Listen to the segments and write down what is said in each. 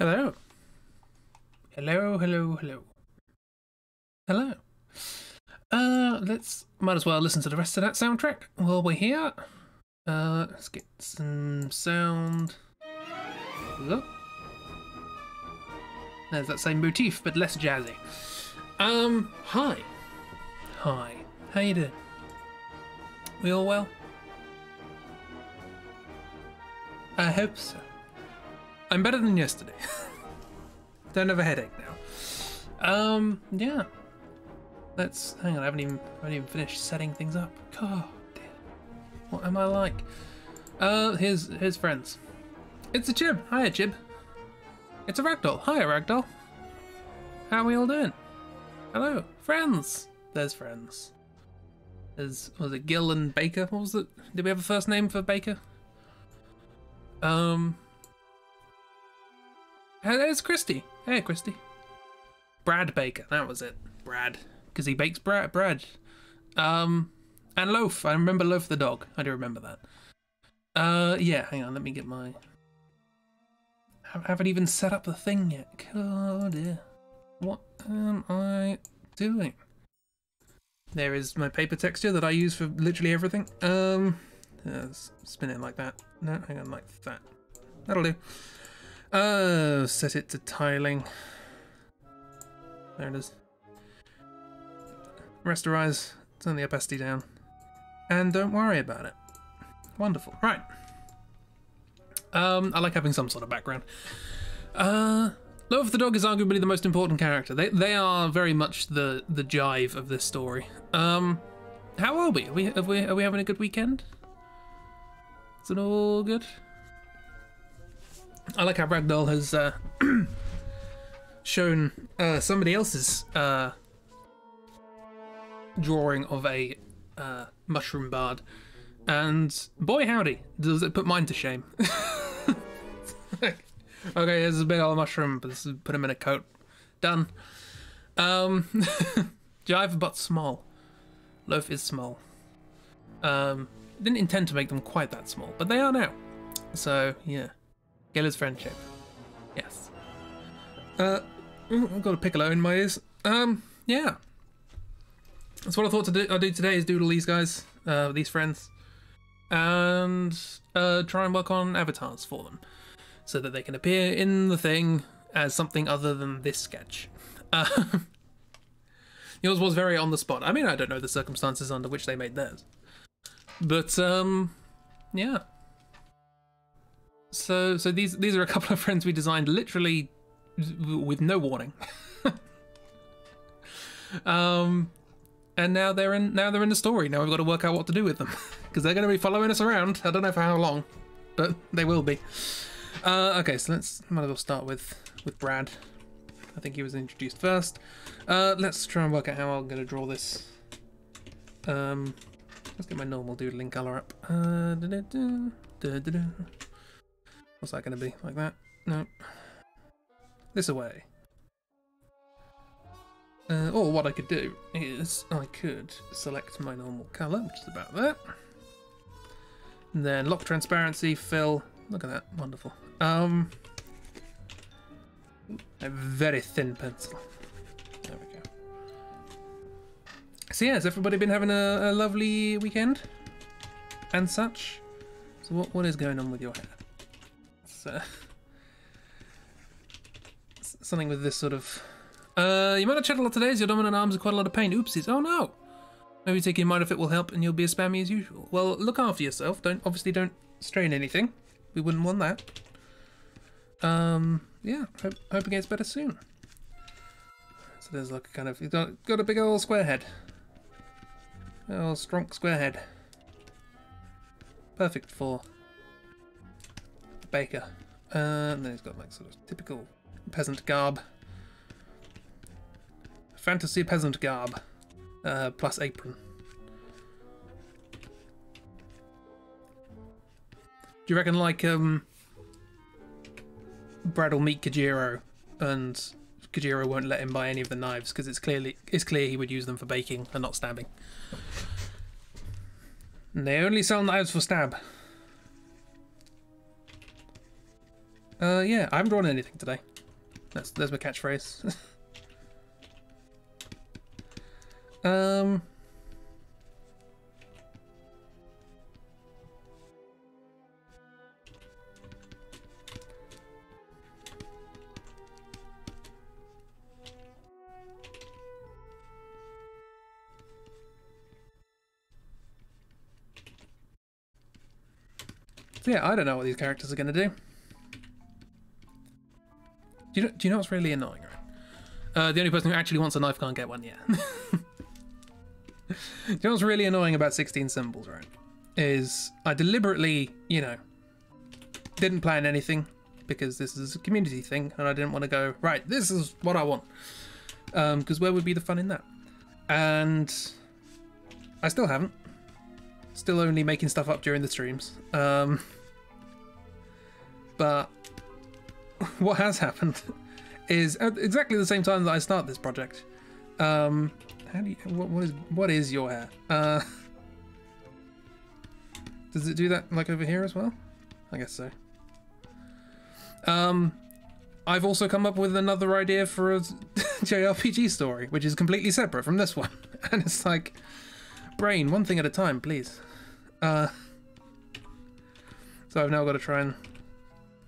Hello. Hello, hello, hello. Hello. Might as well listen to the rest of that soundtrack while we're here. Let's get some sound. Look. There's that same motif, but less jazzy. Hi. Hi. How you doing? We all well? I hope so. I'm better than yesterday. Don't have a headache now. Yeah. Let's hang on. I haven't even finished setting things up. God damn. What am I like? Here's friends. It's a Chib. Hiya, Chib. It's a Ragdoll. Hiya, Ragdoll. How are we all doing? Hello, friends. There's friends. Was it Gil and Baker? What was it? Did we have a first name for Baker? There's Christy. Hey, Christy. Brad Baker. That was it. Brad. Because he bakes bread. And Loaf. I remember Loaf the dog. I do remember that. Yeah, hang on. Let me get my... I haven't even set up the thing yet. Oh dear. What am I doing? There is my paper texture that I use for literally everything. Spin it like that. No, hang on, like that. That'll do. Set it to tiling. There it is. Rasterize, turn the opacity down. And don't worry about it. Wonderful. Right. I like having some sort of background. Loaf the dog is arguably the most important character. They are very much the jive of this story. How are we? Are we having a good weekend? Is it all good? I like how Ragdoll has shown somebody else's drawing of a mushroom bard, and boy howdy, does it put mine to shame. Okay, here's a big old mushroom, but this is, put him in a coat. Done. Jive but small. Loaf is small. Didn't intend to make them quite that small, but they are now. So, yeah. Geller's friendship. Yes. I've got a piccolo in my ears. Yeah. That's what I thought I'd do today, is doodle these guys, these friends. And try and work on avatars for them, so that they can appear in the thing as something other than this sketch. Yours was very on the spot. I mean, I don't know the circumstances under which they made theirs. But, yeah. So these are a couple of friends we designed literally with no warning. And now they're in the story. Now we've got to work out what to do with them, because they're going to be following us around. I don't know for how long, but they will be. Okay, so might as well start with Brad. I think he was introduced first. Let's try and work out how I'm going to draw this. Let's get my normal doodling colour up. What's that going to be? Like that? No. This away. Or what I could do is I could select my normal colour, which is about that. And then lock transparency, fill. Look at that, wonderful. A very thin pencil. There we go. So yeah, has everybody been having a lovely weekend? And such? So what is going on with your hair? It's, something with this sort of... you might have chatted a lot today as your dominant arms are quite a lot of pain. Oopsies. Oh no! Maybe take your mind if it will help and you'll be as spammy as usual. Well, look after yourself. Obviously don't strain anything. We wouldn't want that. Yeah, hope it gets better soon. So there's like a kind of, you've got a big old square head. Oh, strong square head. Perfect for Baker. And then he's got like sort of typical peasant garb. Fantasy peasant garb. Plus apron. Do you reckon like Brad will meet Kajiro and Kajiro won't let him buy any of the knives because it's clear he would use them for baking and not stabbing. And they only sell knives for stab. Yeah, I haven't drawn anything today. There's my catchphrase. So yeah, I don't know what these characters are going to do. Do you know what's really annoying, right? The only person who actually wants a knife can't get one yet. Do you know what's really annoying about 16 symbols, right? Is I deliberately, you know, didn't plan anything because this is a community thing and I didn't want to go, right, this is what I want. Because where would be the fun in that? And I still haven't. Still only making stuff up during the streams. But what has happened is at exactly the same time that I start this project. How do you, what is your hair? Does it do that like over here as well? I guess so. I've also come up with another idea for a JRPG story, which is completely separate from this one. And it's like, brain, one thing at a time, please. So I've now got to try and...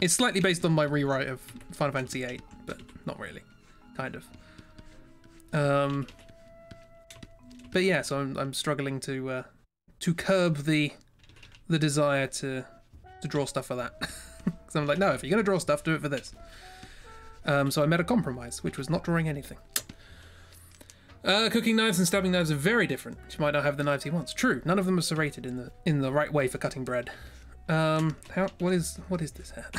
It's slightly based on my rewrite of Final Fantasy VIII, but not really. Kind of. But yeah, so I'm struggling to curb the desire to draw stuff for that. Because I'm like, no, if you're going to draw stuff, do it for this. So I made a compromise, which was not drawing anything. Cooking knives and stabbing knives are very different. She might not have the knives he wants. True, none of them are serrated in the right way for cutting bread. What is this hair?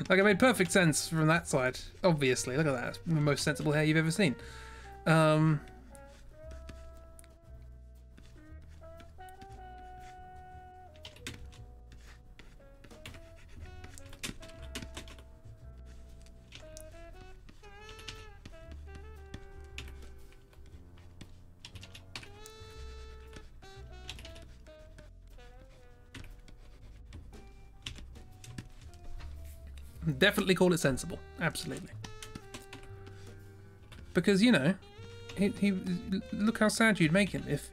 Like, it made perfect sense from that side. Obviously, look at that. It's the most sensible hair you've ever seen. Definitely call it sensible. Absolutely. Because, you know, he look how sad you'd make him if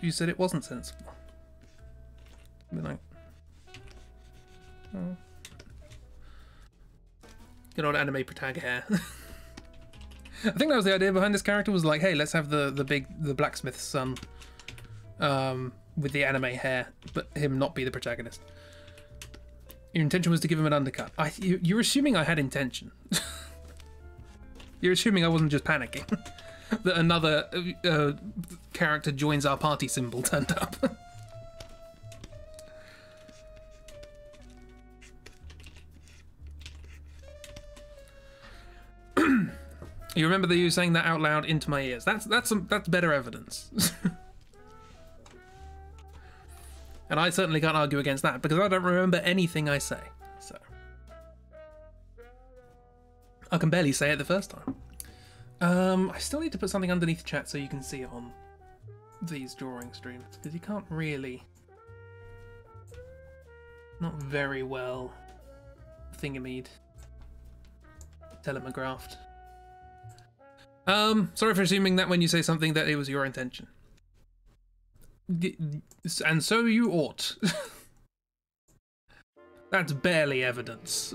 you said it wasn't sensible. Be like, oh. Good old anime protag hair. I think that was the idea behind this character, was like, hey, let's have the blacksmith's son with the anime hair, but him not be the protagonist. Your intention was to give him an undercut. You're assuming I had intention. You're assuming I wasn't just panicking. That another character joins our party symbol turned up. You remember that you were saying that out loud into my ears. That's better evidence. And I certainly can't argue against that, because I don't remember anything I say. So I can barely say it the first time. I still need to put something underneath the chat so you can see it on these drawing streams, because you can't really... Not very well thingamede. Telegraphed. Sorry for assuming that when you say something that it was your intention. And so you ought. That's barely evidence.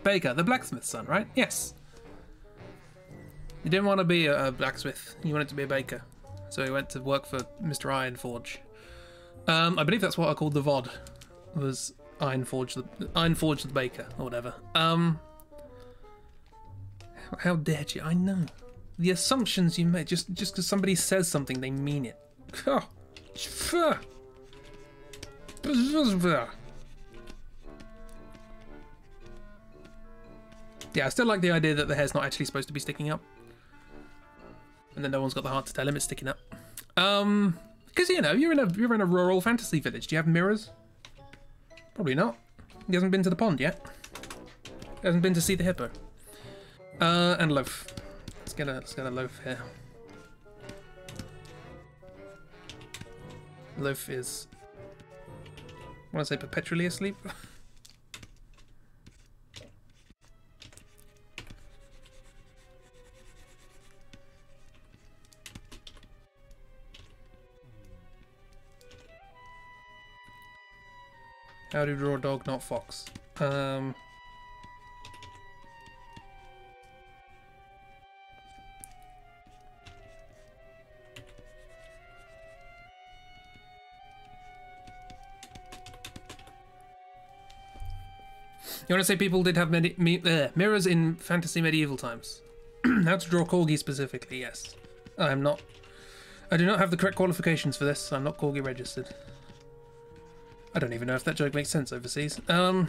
Baker, the blacksmith's son, right? Yes. He didn't want to be a blacksmith. He wanted to be a baker. So he went to work for Mr. Ironforge. I believe that's what I called the VOD. Was Ironforge the baker, or whatever. How dare you? I know. The assumptions you make, just because somebody says something, they mean it. Yeah, I still like the idea that the hair's not actually supposed to be sticking up. And then no one's got the heart to tell him it's sticking up. Because, you know, you're in a rural fantasy village. Do you have mirrors? Probably not. He hasn't been to the pond yet. He hasn't been to see the hippo. And Loaf. Let's get a Loaf here. Loaf is, I want to say, perpetually asleep. How to draw a dog, not fox. You want to say people did have mirrors in fantasy medieval times? How to draw corgi specifically, yes. I do not have the correct qualifications for this. I'm not corgi registered. I don't even know if that joke makes sense overseas. Because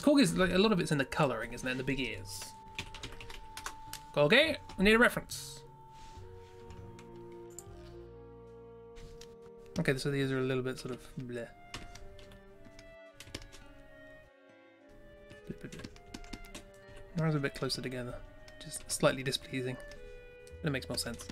corgis, like, a lot of it's in the colouring, isn't it? In the big ears. Corgi, we need a reference. Okay, so these are a little bit sort of bleh. Their eyes are a bit closer together, just slightly displeasing. But it makes more sense.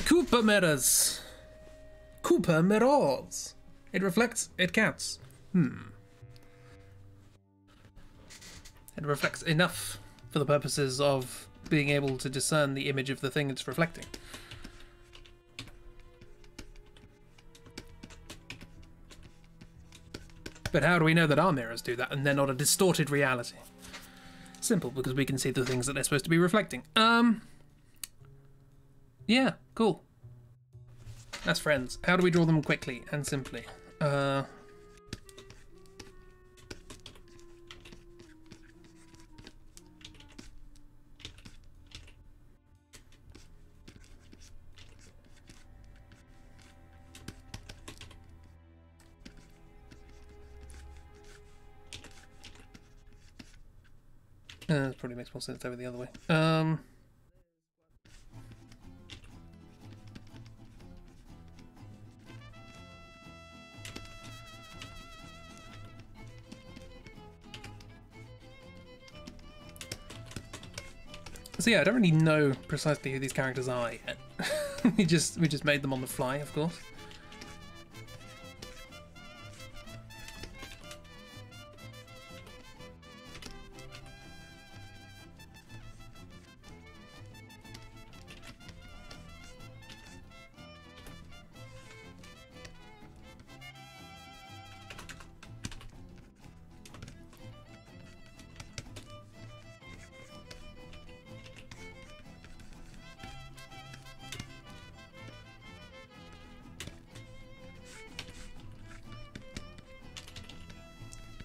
Cooper mirrors. Cooper mirrors. It reflects, it counts. It reflects enough for the purposes of being able to discern the image of the thing it's reflecting. But how do we know that our mirrors do that and they're not a distorted reality? Simple, because we can see the things that they're supposed to be reflecting. Yeah, cool. As friends. How do we draw them quickly and simply? Probably makes more sense over the other way. So yeah, I don't really know precisely who these characters are yet. we just made them on the fly, of course.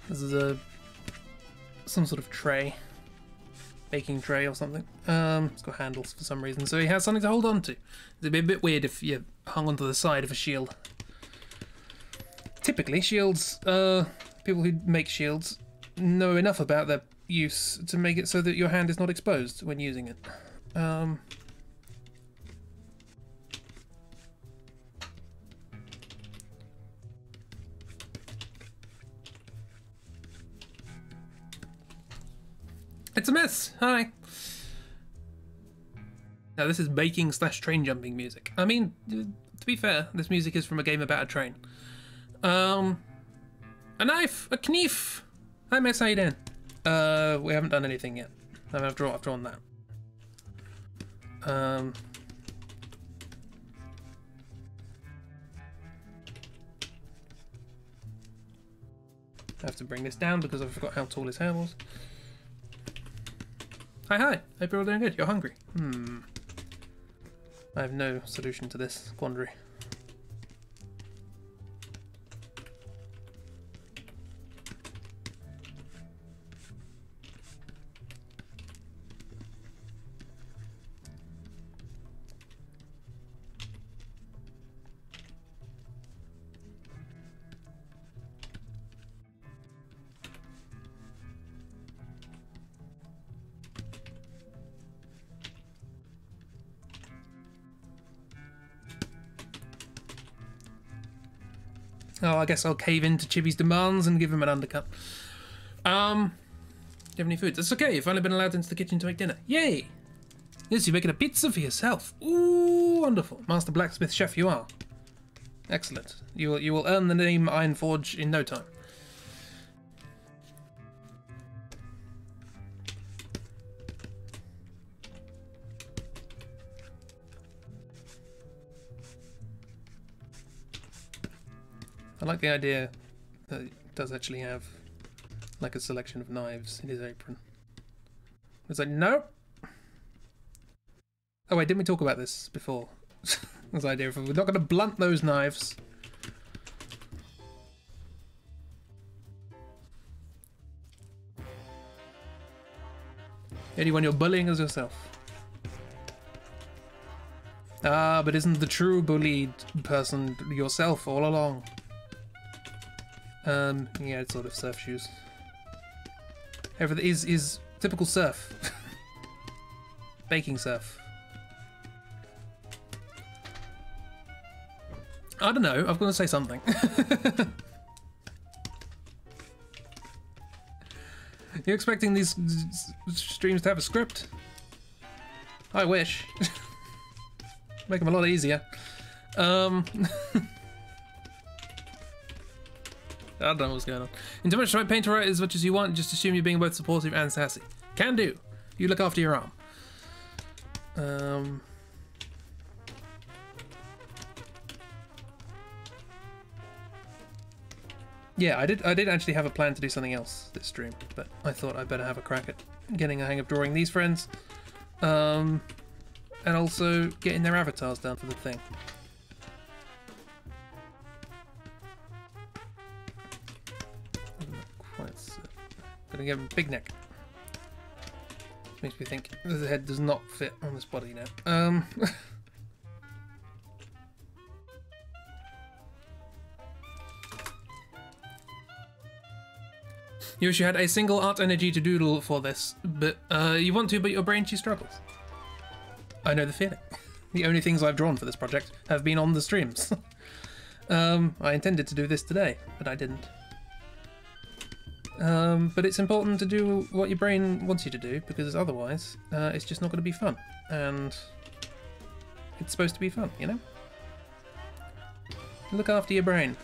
This is some sort of tray, baking tray or something. It's got handles for some reason, so he has something to hold on to. It'd be a bit weird if you hung onto the side of a shield. Typically, shields, people who make shields know enough about their use to make it so that your hand is not exposed when using it. It's a mess! Hi! Now this is baking / train jumping music. I mean, to be fair, this music is from a game about a train. A knife! A knife! Hi miss, how you doing? We haven't done anything yet. I've drawn that. I have to bring this down because I forgot how tall his hair was. Hi, hope you're all doing good. You're hungry. I have no solution to this quandary. Oh, I guess I'll cave into Chibi's demands and give him an undercut. Do you have any foods? That's okay, you've only been allowed into the kitchen to make dinner. Yay! Yes, you're making a pizza for yourself. Ooh, wonderful. Master blacksmith chef you are. Excellent. You will earn the name Ironforge in no time. I like the idea that it does actually have like a selection of knives in his apron. It's like, no. Oh wait, didn't we talk about this before? This idea of we're not going to blunt those knives. The only one you're bullying is yourself. Ah, but isn't the true bullied person yourself all along? Yeah, it's sort of surf shoes. Everything is typical surf. Baking surf. I don't know, I'm going to say something. You expecting these streams to have a script? I wish. Make them a lot easier. I don't know what's going on. In too much time, paint or write as much as you want, just assume you're being both supportive and sassy. Can do. You look after your arm. Yeah, I did actually have a plan to do something else this stream, but I thought I'd better have a crack at getting a hang of drawing these friends. And also getting their avatars down for the thing. Gonna give him a big neck. Makes me think the head does not fit on this body now. You wish you had a single art energy to doodle for this, but you want to, but your brain, she struggles. I know the feeling. The only things I've drawn for this project have been on the streams. I intended to do this today, but I didn't. But it's important to do what your brain wants you to do, because otherwise it's just not going to be fun. And it's supposed to be fun, you know? Look after your brain.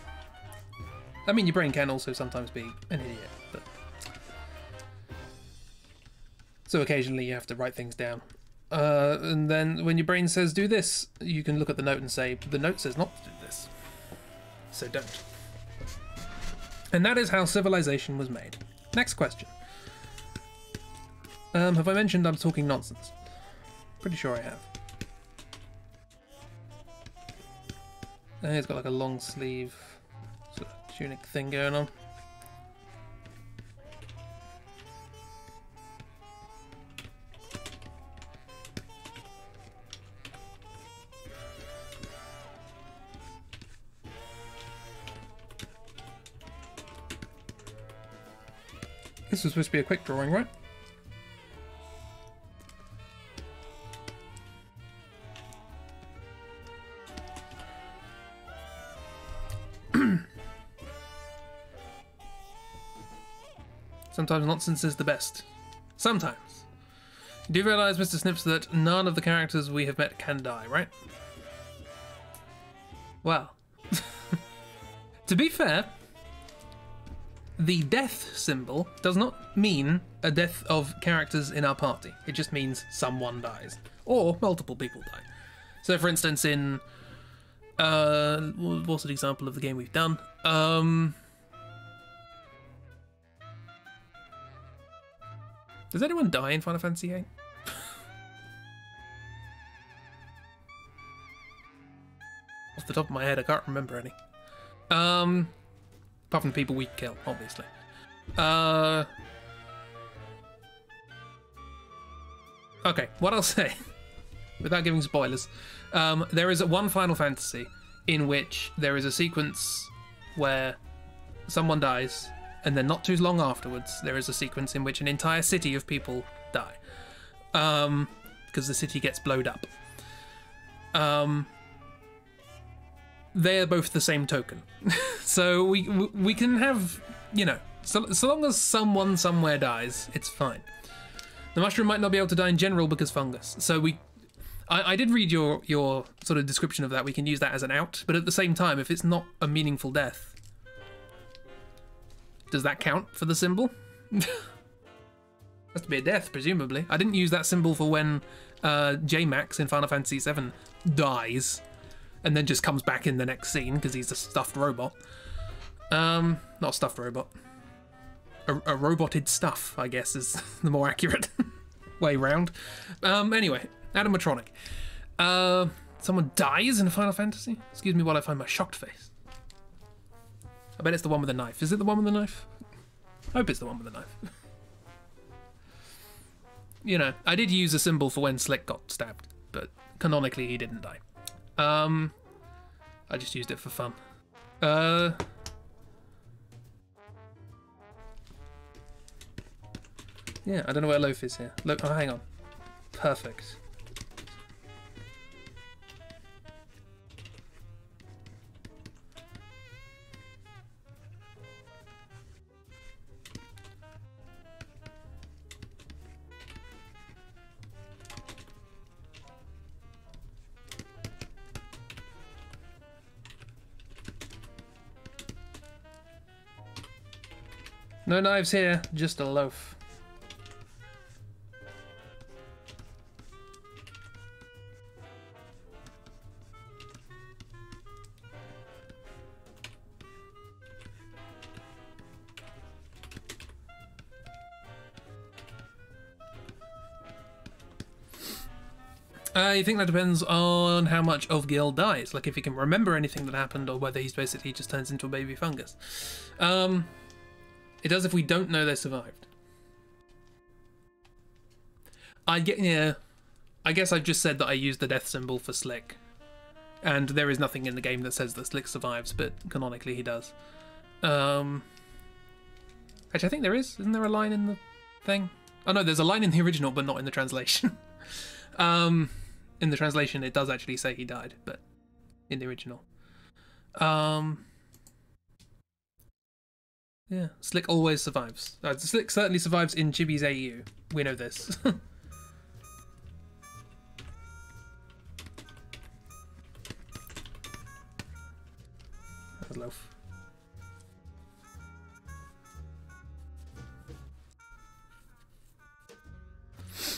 I mean, your brain can also sometimes be an idiot, but... So occasionally you have to write things down. And then when your brain says do this, you can look at the note and say, the note says not to do this. So don't. And that is how civilization was made. Next question. Have I mentioned I'm talking nonsense? Pretty sure I have. He's got like a long sleeve sort of tunic thing going on. This was supposed to be a quick drawing, right? Sometimes nonsense is the best. Sometimes. You do realise, Mr. Snips, that none of the characters we have met can die, right? Well. To be fair, the death symbol does not mean a death of characters in our party. It just means someone dies. Or multiple people die. So for instance in... what's an example of the game we've done? Does anyone die in Final Fantasy VIII? Off the top of my head, I can't remember any. Apart from the people we kill, obviously. Okay, what I'll say, without giving spoilers, there is one Final Fantasy in which there is a sequence where someone dies, and then not too long afterwards, there is a sequence in which an entire city of people die. Because the city gets blowed up. They're both the same token. So we can have, you know, so long as someone somewhere dies, it's fine. The mushroom might not be able to die in general because fungus. So I did read your sort of description of that. We can use that as an out, but at the same time, if it's not a meaningful death, does that count for the symbol? Has to be a death, presumably. I didn't use that symbol for when J-Max in Final Fantasy VII dies and then just comes back in the next scene because he's a stuffed robot. Not a stuffed robot. A roboted stuff, I guess, is the more accurate way round. Anyway, animatronic. Someone dies in a Final Fantasy? Excuse me while I find my shocked face. I bet it's the one with the knife. Is it the one with the knife? I hope it's the one with the knife. You know, I did use a symbol for when Slick got stabbed, but canonically he didn't die. I just used it for fun. Yeah, I don't know where Loaf is here. Look, oh, hang on. Perfect. No knives here, just a loaf. I think that depends on how much of Gil dies, like if he can remember anything that happened or whether he's basically just turns into a baby fungus. It does if we don't know they survived. I guess I've just said that I used the death symbol for Slick. And there is nothing in the game that says that Slick survives, but canonically he does. Actually, I think there is. Isn't there a line in the thing? Oh no, there's a line in the original, but not in the translation. In the translation, it does actually say he died, but in the original. Yeah, Slick always survives. Slick certainly survives in Chibi's AU. We know this. That's Loaf.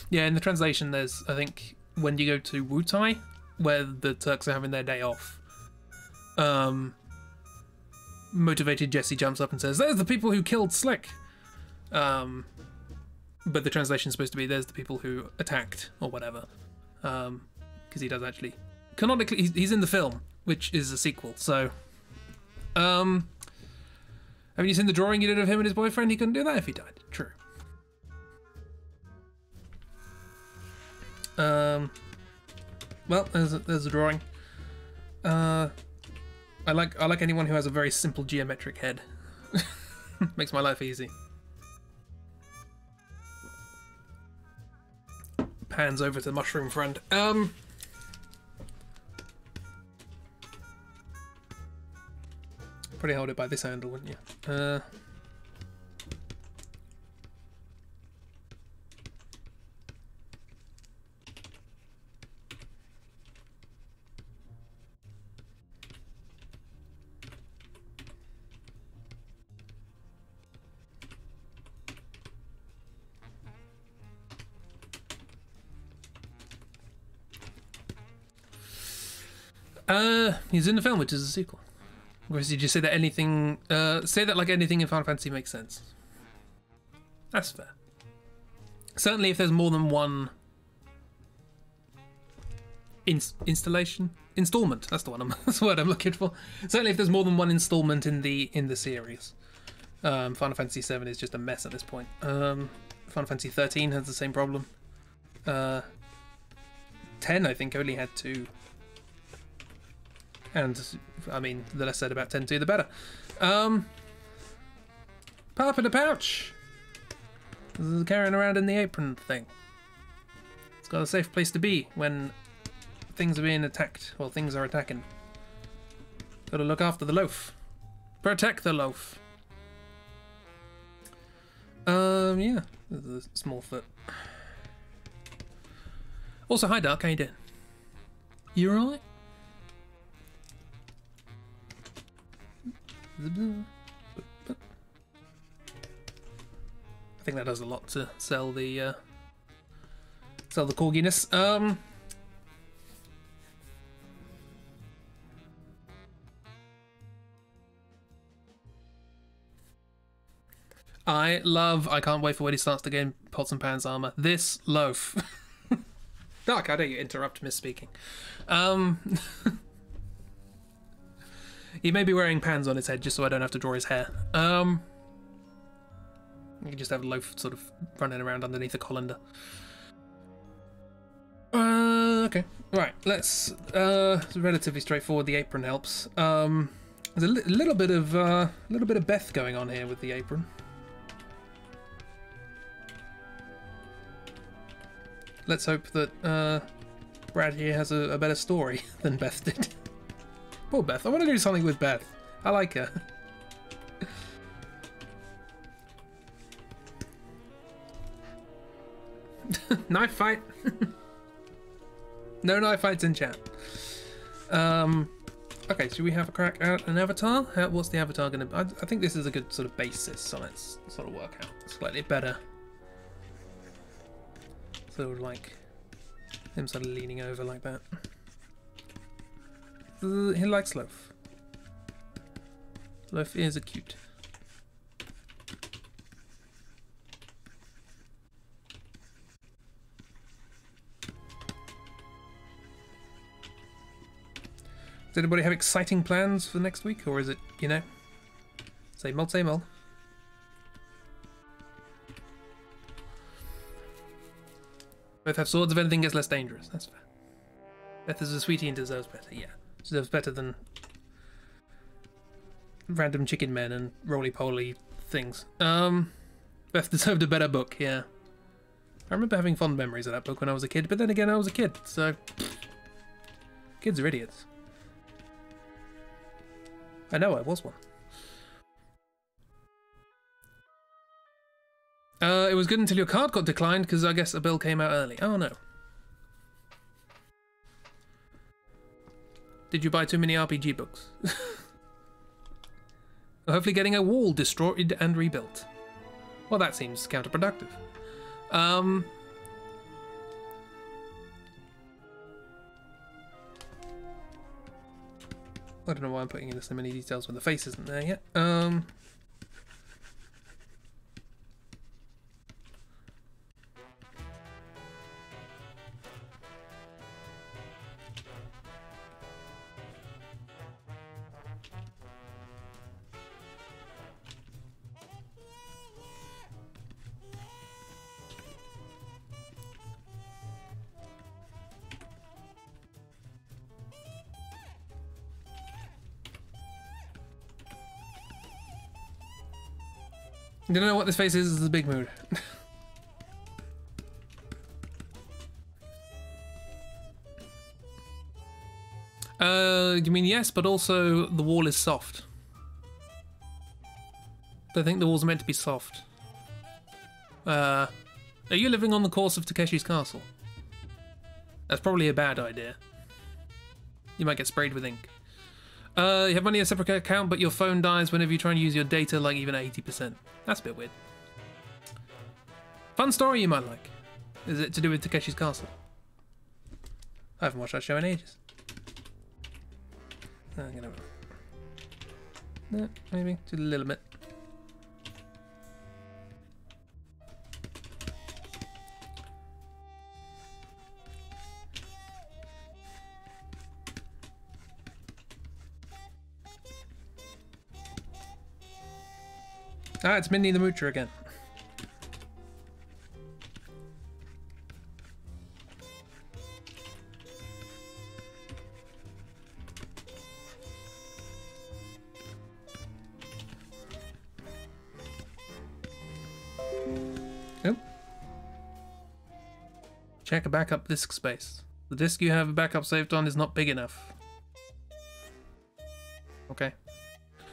Yeah, in the translation, there's, I think, when you go to Wutai, where the Turks are having their day off, motivated Jesse jumps up and says, "There's the people who killed Slick." But the translation's supposed to be, "There's the people who attacked," or whatever. Because he does actually... Canonically, he's in the film, which is a sequel, so... Haven't you seen the drawing you did of him and his boyfriend? He couldn't do that if he died. True. Well, there's a drawing. I like anyone who has a very simple geometric head. Makes my life easy. Pans over to mushroom friend. Probably hold it by this handle, wouldn't you? He's in the film, which is a sequel. Or did you say that anything? Say that like anything in Final Fantasy makes sense. That's fair. Certainly, if there's more than one installment. That's the one. That's the word I'm looking for. Certainly, if there's more than one installment in the series, Final Fantasy VII is just a mess at this point. Final Fantasy 13 has the same problem. 10, I think, only had 2. And, I mean, the less said about 10-2, the better. Pop in a pouch! This is carrying around in the apron thing. It's got a safe place to be when things are being attacked. Well, things are attacking. Gotta look after the loaf. Protect the loaf. Yeah. There's a small foot. Also, hi Dark, how you doing? You alright? I think that does a lot to sell the corginess. I can't wait for when he starts to gain pots and pans armor. This loaf. Dark, how dare you interrupt misspeaking. He may be wearing pans on his head just so I don't have to draw his hair. You can just have Loaf sort of running around underneath a colander. Okay. Right, let's... it's relatively straightforward. The apron helps. There's a little bit of Beth going on here with the apron. Let's hope that Brad here has a better story than Beth did. Poor Beth. I want to do something with Beth. I like her. Knife fight. No knife fights in chat. Okay, should we have a crack at an avatar? What's the avatar going to be? I think this is a good sort of basis, so let's sort of work out slightly better. Sort of like him sort of leaning over like that. He likes Loaf. Loaf is a cute. Does anybody have exciting plans for next week, or is it, you know, same old, same old? Both have swords. If anything gets less dangerous, that's fair. Beth is a sweetie and deserves better. Yeah, deserves better than random chicken men and roly-poly things. Beth deserved a better book. Yeah, I remember having fond memories of that book when I was a kid. But then again, I was a kid, so kids are idiots. I know I was one. It was good until your card got declined because I guess a bill came out early. Oh no. Did you buy too many RPG books? Hopefully getting a wall destroyed and rebuilt. Well, that seems counterproductive. I don't know why I'm putting in so many details when the face isn't there yet. You don't know what this face is? This is a big mood. You mean yes, but also the wall is soft. I think the walls are meant to be soft. Are you living on the course of Takeshi's castle? That's probably a bad idea. You might get sprayed with ink. You have money in a separate account, but your phone dies whenever you try and use your data, like even at 80%. That's a bit weird. Fun story you might like. Is it to do with Takeshi's castle? I haven't watched that show in ages. I'm gonna... No, maybe. Just a little bit. Ah, it's Minnie the Moocher again. Yep. Check a backup disk space. The disk you have a backup saved on is not big enough. Okay.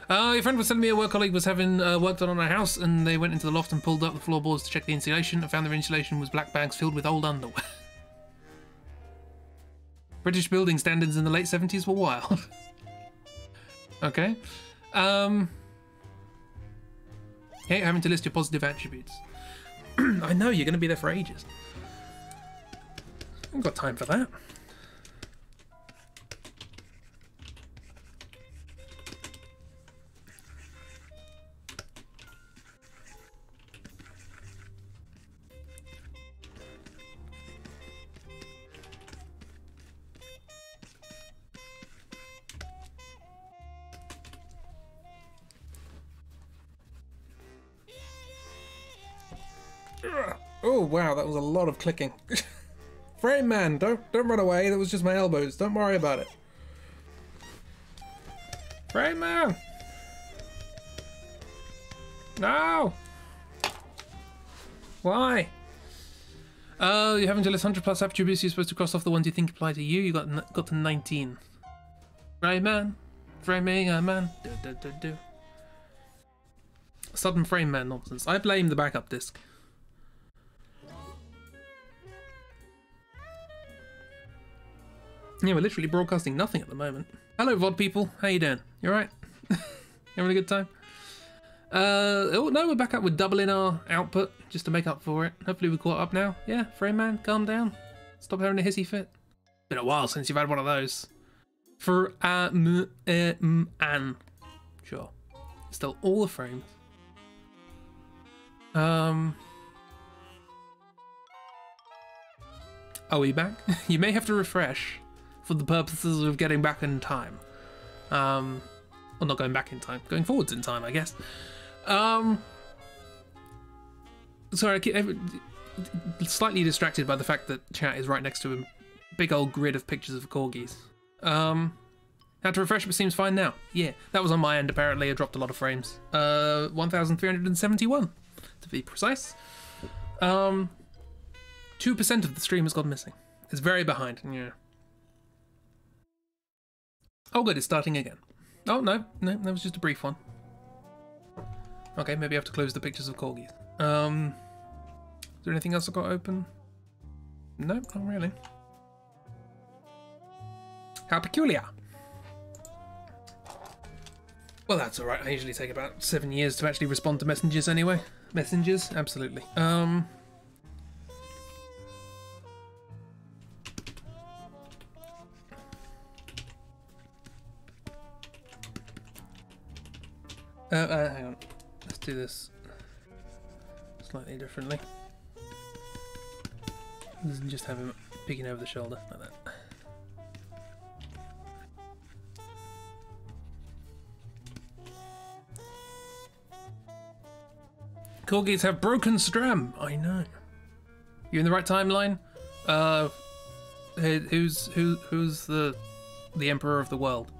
Your friend was telling me a work colleague was having work done on a house, and they went into the loft and pulled up the floorboards to check the insulation and found their insulation was black bags filled with old underwear. British building standards in the late 70s were wild. Okay. Hate having to list your positive attributes. I know, you're going to be there for ages. I haven't got time for that. Oh wow, that was a lot of clicking. Frame man, don't run away. That was just my elbows. Don't worry about it. Frame man. No. Why? You haven't to list 100 plus attributes. You're supposed to cross off the ones you think apply to you. You got to 19. Frame man, framing a man. Do. Sudden frame man nonsense. I blame the backup disc. Yeah, we're literally broadcasting nothing at the moment. Hello, VOD people. How you doing? You alright? Having a good time? Oh, no, we're back up with doubling our output just to make up for it. Hopefully we caught up now. Yeah, frame man, calm down. Stop having a hissy fit. Been a while since you've had one of those. For an. Sure. Still all the frames. Are we back? You may have to refresh for the purposes of getting back in time. Well, not going back in time, going forwards in time, I guess. Sorry, I keep slightly distracted by the fact that chat is right next to a big old grid of pictures of corgis. Had to refresh, but seems fine now. Yeah, that was on my end, apparently. I dropped a lot of frames. 1,371, to be precise. 2% of the stream has gone missing. It's very behind, yeah. Oh good, it's starting again. Oh, no, that was just a brief one. Okay, maybe I have to close the pictures of corgis. Is there anything else I've got open? Nope, not really. How peculiar. Well, that's alright. I usually take about 7 years to actually respond to messages anyway. Messengers, absolutely. Hang on. Let's do this slightly differently. Just have him peeking over the shoulder like that. Corgis have broken stram. I know. You in the right timeline? Who's the emperor of the world?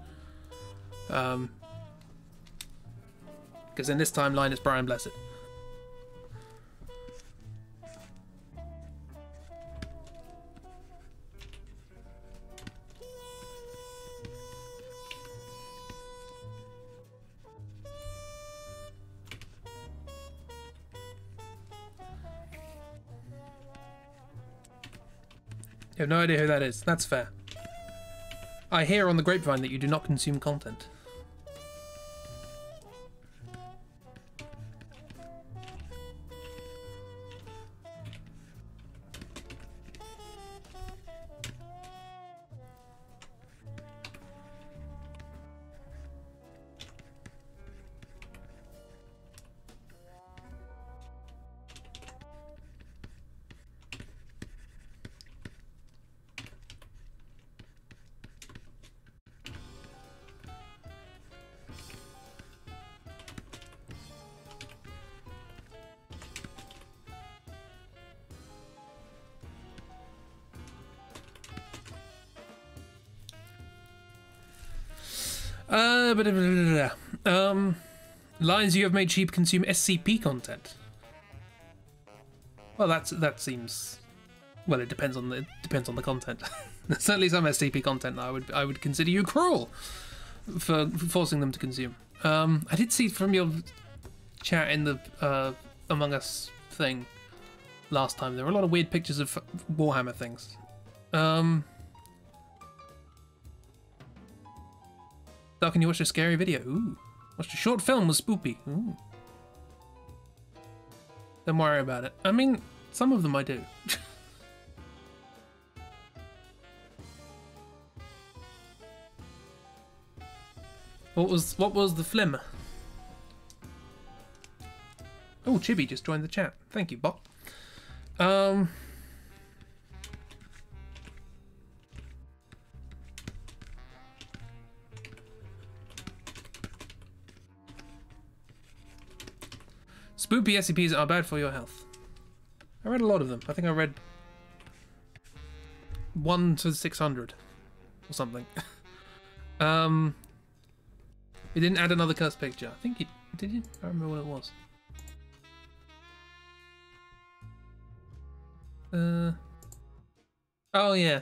Because in this timeline it's Brian Blessed. You have no idea who that is. That's fair. I hear on the grapevine that you do not consume content. Lines you have made cheap consume SCP content. Well, that seems. Well, it depends on the content. There's certainly some SCP content that I would consider you cruel for forcing them to consume. I did see from your chat in the Among Us thing last time, there were a lot of weird pictures of Warhammer things. So can you watch a scary video? Ooh. Watched a short film with Spoopy. Ooh. Don't worry about it. I mean, some of them I do. What was the flim? Oh, Chibi just joined the chat. Thank you, bot. Spoopy SCPs are bad for your health. I read a lot of them. I think I read 1 to 600 or something. It didn't add another cursed picture. I think it did. You? I don't remember what it was. Oh yeah.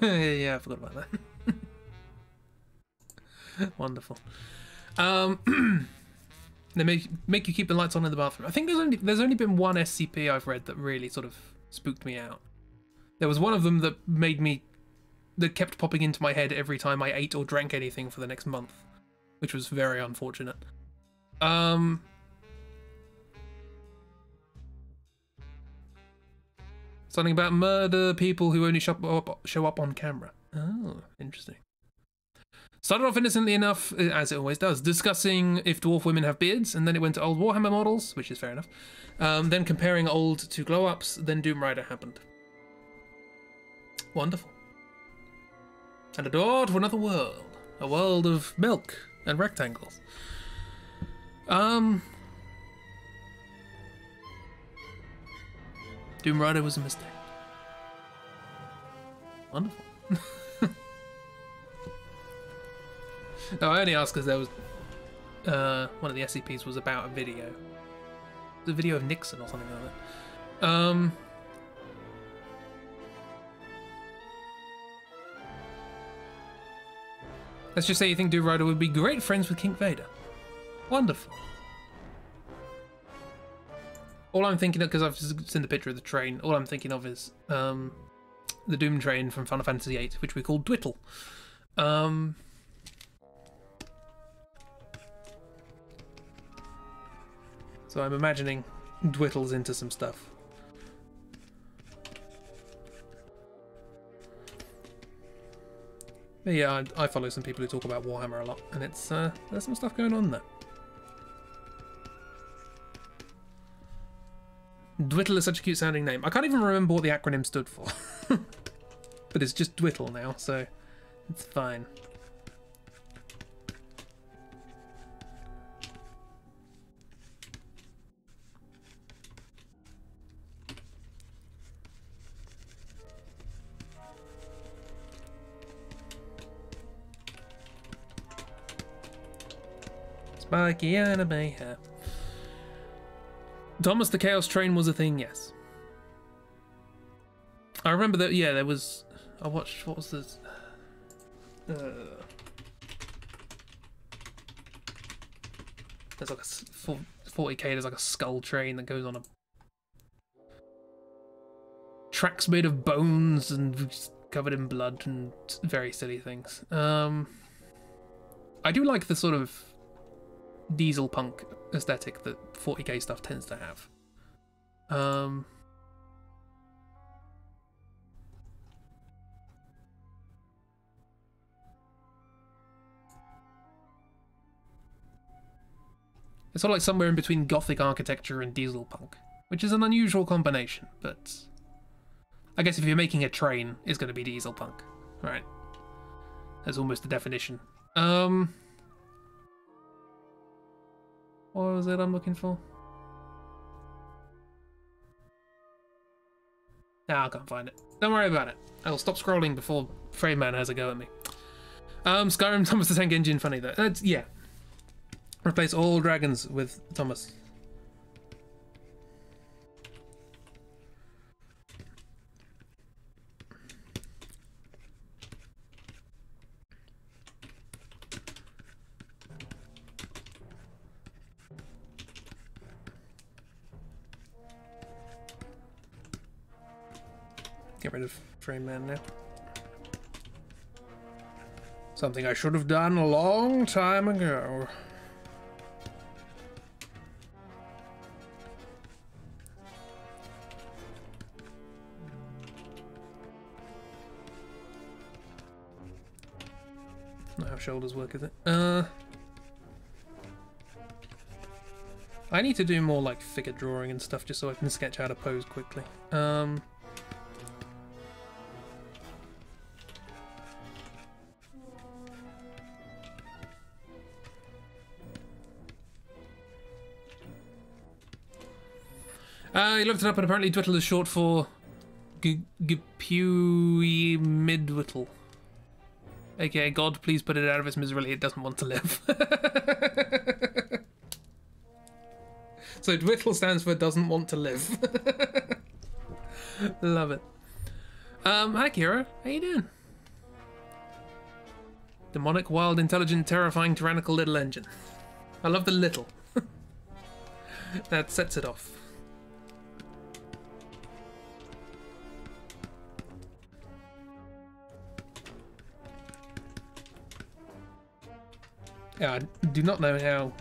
Yeah, I forgot about that. Wonderful. They make you keep the lights on in the bathroom. I think there's only been one SCP I've read that really sort of spooked me out. There was one of them that kept popping into my head every time I ate or drank anything for the next month, which was very unfortunate. Something about murder people who only show up on camera. Oh, interesting. Started off innocently enough, as it always does, discussing if dwarf women have beards, and then it went to old Warhammer models, which is fair enough. Then comparing old to glow-ups, then Doom Rider happened. Wonderful. And a door to another world. A world of milk and rectangles. Doom Rider was a mistake. Wonderful. No, I only asked because there was one of the SCPs was about a video. The video of Nixon or something like that. Let's just say you think Doom Rider would be great friends with King Vader. Wonderful. All I'm thinking of, because I've just seen the picture of the train, all I'm thinking of is the Doom train from Final Fantasy VIII, which we call Dwittle. So I'm imagining Dwittle's into some stuff. But yeah, I follow some people who talk about Warhammer a lot, and it's there's some stuff going on there. Dwittle is such a cute sounding name. I can't even remember what the acronym stood for. But it's just Dwittle now, so it's fine. Spiky anime hair. Thomas the Chaos Train was a thing, yes. I remember that, yeah, there was... I watched, what was this? 'There's like a 40k, there's like a skull train that goes on a... Tracks made of bones and covered in blood and very silly things. I do like the sort of diesel punk aesthetic that 40k stuff tends to have. It's sort of like somewhere in between gothic architecture and diesel punk, which is an unusual combination, but I guess if you're making a train, it's going to be diesel punk, right? That's almost the definition. What was it I'm looking for? Nah, I can't find it. Don't worry about it. I'll stop scrolling before Frame Man has a go at me. Skyrim Thomas the Tank Engine, funny though. Yeah. Replace all dragons with Thomas. Get rid of Frame Man now. Something I should have done a long time ago. Not how shoulders work, is it? I need to do more like figure drawing and stuff just so I can sketch out a pose quickly. You looked it up and apparently Dwittle is short for Gpui Midwittle. AKA God, please put it out of its misery, it doesn't want to live. So Dwittle stands for doesn't want to live. Love it. Hi Kira, how you doing? Demonic, wild, intelligent, terrifying, tyrannical little engine. I love the little. That sets it off. Yeah, I do not know how...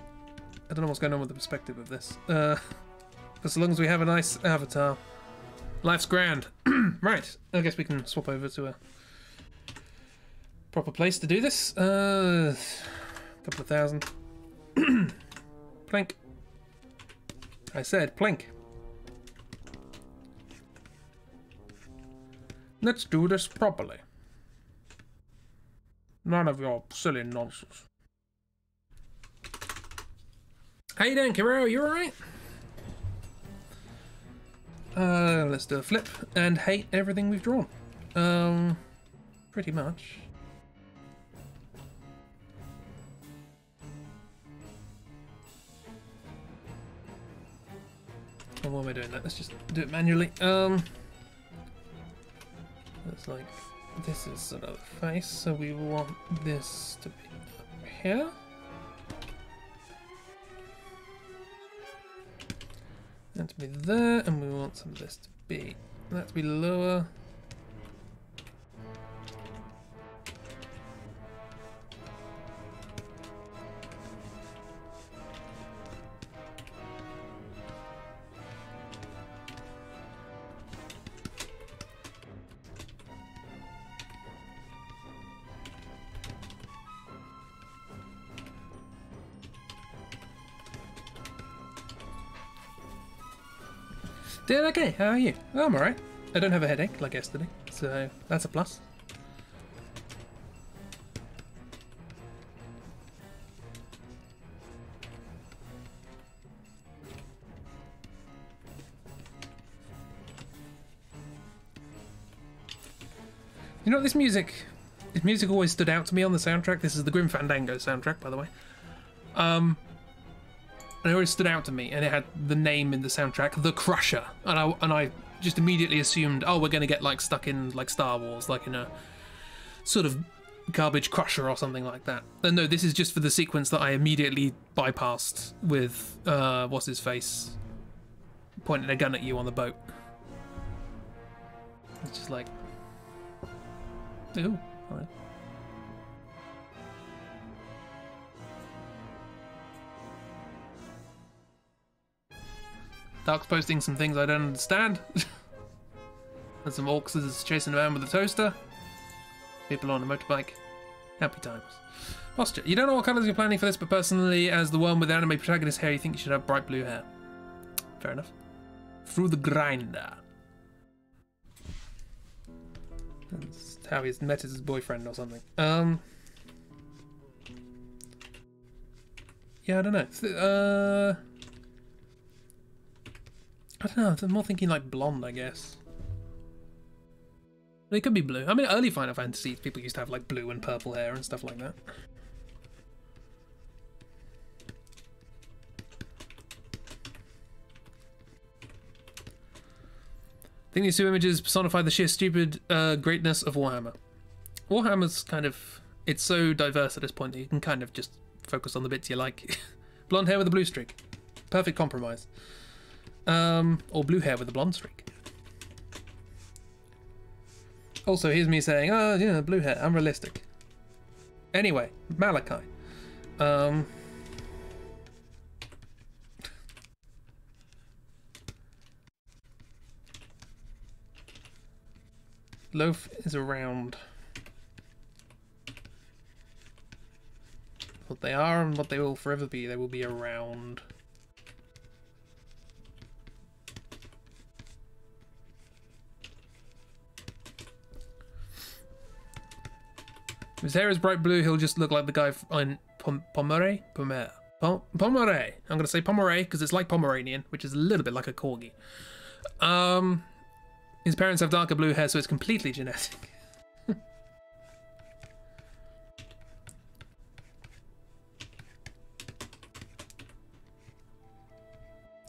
I don't know what's going on with the perspective of this. But so long as we have a nice avatar, life's grand. Right, I guess we can swap over to a proper place to do this. Couple of thousand. Plink. I said plink. Let's do this properly. None of your silly nonsense. How you doing, Kiro? You alright? Let's do a flip and hate everything we've drawn. Pretty much. Oh, why am I doing that? Let's just do it manually. That's like, this is sort of the face, so we want this to be up here. That to be there, and we want some of this to be that to be lower. Doing okay, how are you? Oh, I'm alright. I don't have a headache like yesterday, so that's a plus. You know, this music always stood out to me on the soundtrack. This is the Grim Fandango soundtrack, by the way. And it always stood out to me, and it had the name in the soundtrack, The Crusher, and I just immediately assumed, oh, we're going to get like stuck in like Star Wars, like in a sort of garbage crusher or something like that. And no, this is just for the sequence that I immediately bypassed with what's his face pointing a gun at you on the boat. It's just like, ooh, all right. Dark's posting some things I don't understand. And some orcs is chasing around with a toaster. People on a motorbike. Happy times. Posture. You don't know what colours you're planning for this, but personally, as the one with the anime protagonist hair, you think you should have bright blue hair. Fair enough. Through the grinder. That's how he's met his boyfriend or something. Yeah, I don't know. I don't know, I'm more thinking like blonde, I guess. It could be blue. I mean, early Final Fantasy, people used to have like blue and purple hair and stuff like that. I think these two images personify the sheer stupid greatness of Warhammer. Warhammer's kind of, it's so diverse at this point that you can kind of just focus on the bits you like. Blonde hair with a blue streak. Perfect compromise. Or blue hair with a blonde streak. Also, here's me saying, oh, yeah, blue hair, unrealistic. Anyway, Malachi. Loaf is around. What they are and what they will forever be, they will be around. If his hair is bright blue, he'll just look like the guy on Pomeré? Pomeré. I'm going to say Pomeré because it's like Pomeranian, which is a little bit like a corgi. His parents have darker blue hair, so it's completely genetic.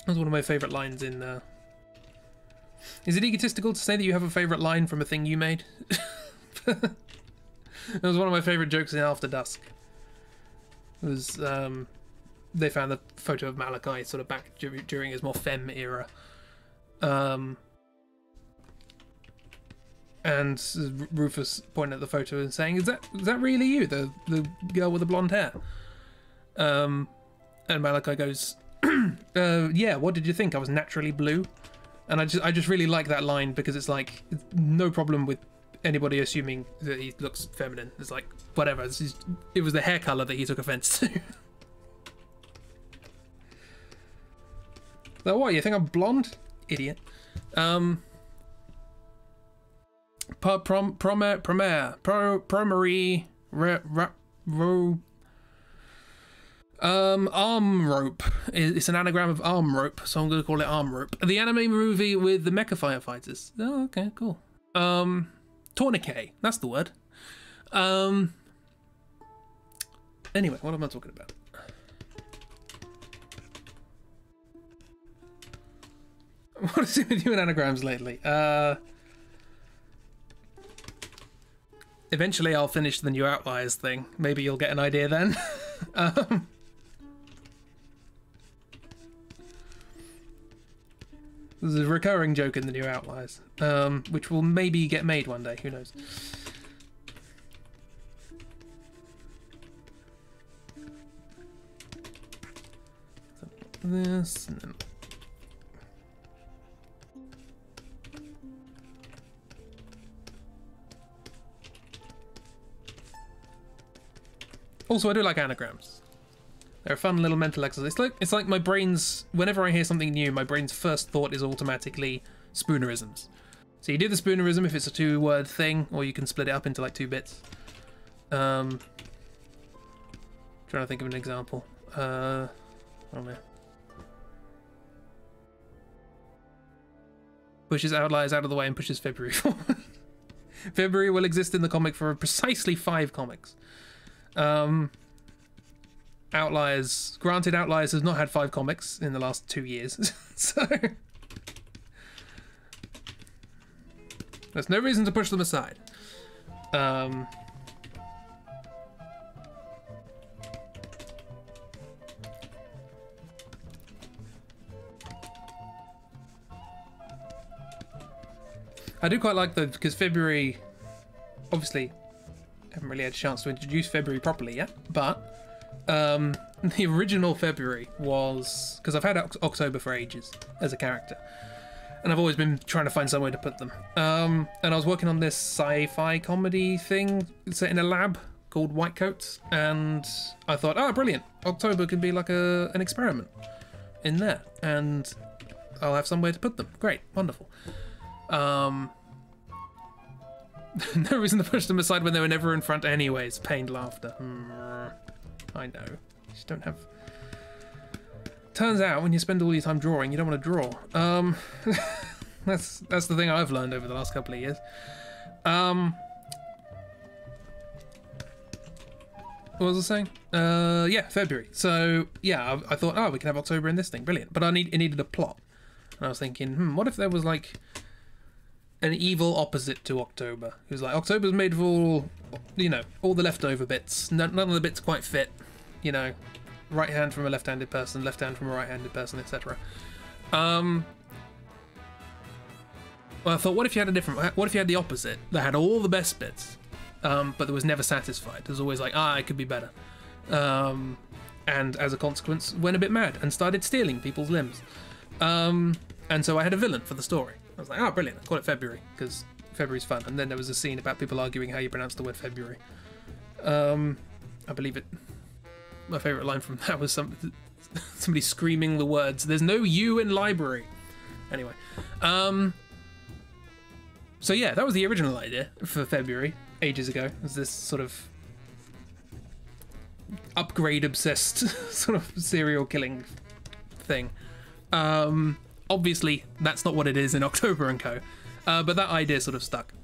That's one of my favourite lines in... Is it egotistical to say that you have a favourite line from a thing you made? That was one of my favourite jokes in After Dusk. It was, they found the photo of Malachi sort of back during his more femme era. And Rufus pointed at the photo and saying, is that really you, the girl with the blonde hair? And Malachi goes, yeah, what did you think? I was naturally blue? And I just really like that line because it's like, no problem with anybody assuming that he looks feminine. It's like, whatever, it was the hair colour that he took offence to. So what, you think I'm blonde? Idiot. Arm rope. It's an anagram of arm rope, so I'm going to call it arm rope. The anime movie with the mecha firefighters. Oh, okay, cool. Tourniquet. That's the word. Anyway, what am I talking about? What is it with you and anagrams lately? Eventually I'll finish the new Outliers thing. Maybe you'll get an idea then. There's a recurring joke in the new Outliers, which will maybe get made one day, who knows. This and then... Also, I do like anagrams. They're a fun little mental exercise. It's like my brain's... Whenever I hear something new, my brain's first thought is automatically spoonerisms. So you do the spoonerism if it's a two-word thing, or you can split it up into like 2 bits. Trying to think of an example. I don't know. Pushes Outliers out of the way and pushes February forward. February will exist in the comic for precisely 5 comics. Outliers, granted, Outliers has not had 5 comics in the last 2 years, so there's no reason to push them aside. I do quite like the, because February, obviously, haven't really had a chance to introduce February properly yet, but the original February was, because I've had October for ages as a character, and I've always been trying to find somewhere to put them. And I was working on this sci-fi comedy thing set in a lab called White Coats, and I thought, oh, brilliant, October could be like an experiment in there, and I'll have somewhere to put them. Great, wonderful. No reason to push them aside when they were never in front anyways. Pained laughter. I know. Just don't have... Turns out, when you spend all your time drawing, you don't want to draw. That's the thing I've learned over the last couple of years. What was I saying? Yeah, February. So, yeah, I thought, oh, we can have October in this thing. Brilliant. But it needed a plot. And I was thinking, what if there was, like, an evil opposite to October? It was like, October's made of all, you know, all the leftover bits. None of the bits quite fit, you know, right hand from a left-handed person, left hand from a right-handed person, etc. Well, I thought, what if you had a different? What if you had the opposite? That had all the best bits, but that was never satisfied. It was always like, it could be better. And as a consequence, went a bit mad and started stealing people's limbs. And so I had a villain for the story. I was like, brilliant, I call it February, because February's fun. And then there was a scene about people arguing how you pronounce the word February. I believe it. My favourite line from that was somebody screaming the words, "There's no U in library." Anyway. So yeah, that was the original idea for February, ages ago. It was this sort of upgrade-obsessed sort of serial killing thing. Obviously, that's not what it is in October and Co. But that idea sort of stuck.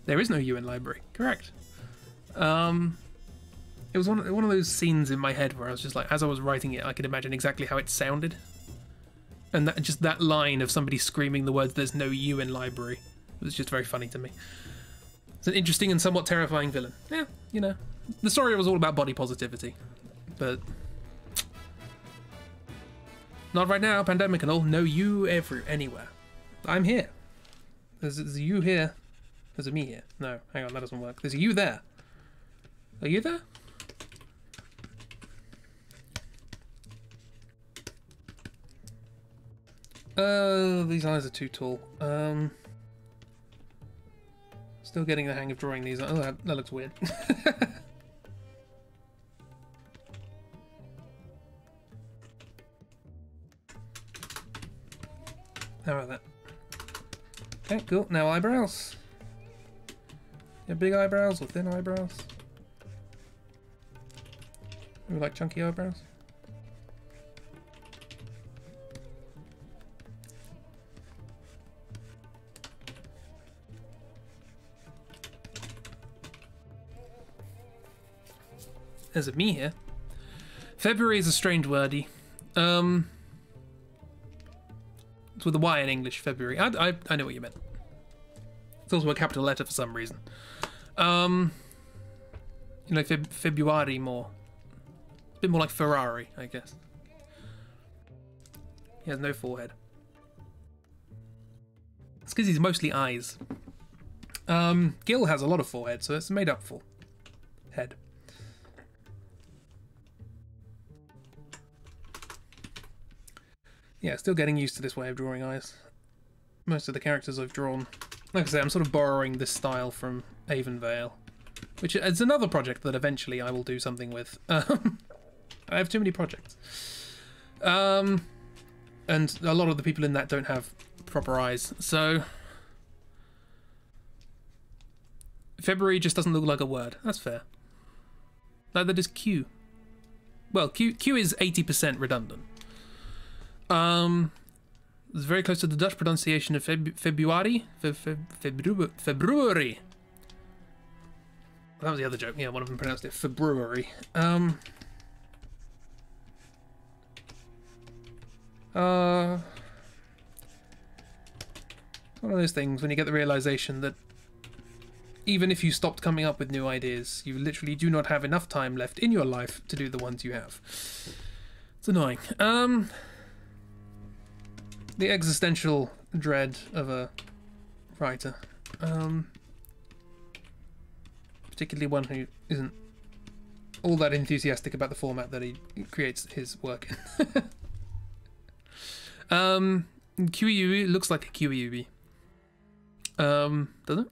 There is no U in library. Correct. It was one of those scenes in my head where I was just like, as I was writing it, I could imagine exactly how it sounded. And just that line of somebody screaming the words, "There's no U in library," was just very funny to me. It's an interesting and somewhat terrifying villain. Yeah, you know. The story was all about body positivity. But not right now, pandemic and all. No you anywhere. I'm here. There's a you here. There's a me here. No, hang on, that doesn't work. There's a you there. Are you there? These eyes are too tall. Still getting the hang of drawing these. Oh, that looks weird. How about that? Okay, cool. Now eyebrows. Yeah, big eyebrows or thin eyebrows? We like chunky eyebrows. There's a me here. February is a strange wordy. It's with a Y in English, February. I know what you meant. It's also a capital letter for some reason. You know, February more. It's a bit more like Ferrari, I guess. He has no forehead. It's because he's mostly eyes. Gil has a lot of forehead, so it's made up for head. Yeah, still getting used to this way of drawing eyes. Most of the characters I've drawn, like I say, I'm sort of borrowing this style from Avonvale, which is another project that eventually I will do something with. I have too many projects. And a lot of the people in that don't have proper eyes, so February just doesn't look like a word. That's fair. Neither does Q. Well, Q is 80% redundant. It's very close to the Dutch pronunciation of February. February. That was the other joke. Yeah, one of them pronounced it February. One of those things when you get the realization that even if you stopped coming up with new ideas, you literally do not have enough time left in your life to do the ones you have. It's annoying. The existential dread of a writer. Particularly one who isn't all that enthusiastic about the format that he creates his work in. QEUB looks like a QEUB. Doesn't it?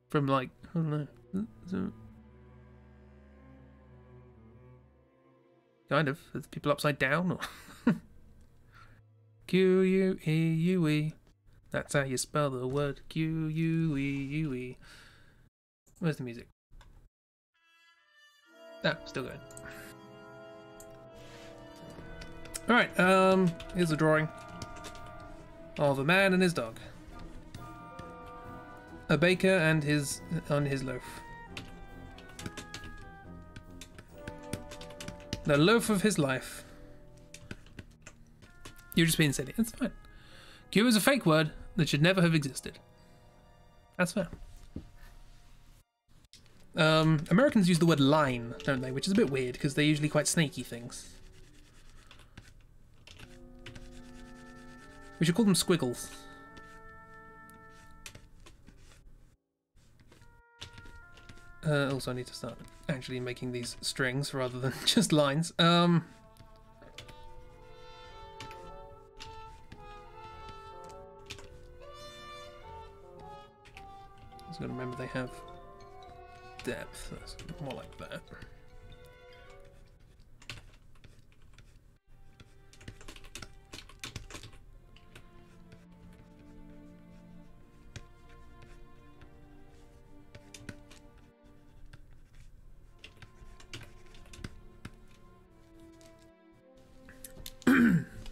From like, I don't know. Kind of. Is people upside down or Q-U-E-U-E. That's how you spell the word Q-U-E-U-E. Where's the music? Ah, still good. Alright, here's a drawing of a man and his dog. A baker and his loaf. The loaf of his life. You're just being silly. That's fine. Q is a fake word that should never have existed. That's fair. Americans use the word line, don't they? Which is a bit weird because they're usually quite snaky things. We should call them squiggles. Also, I need to start actually making these strings rather than just lines. Just gotta remember they have depth. That's more like that.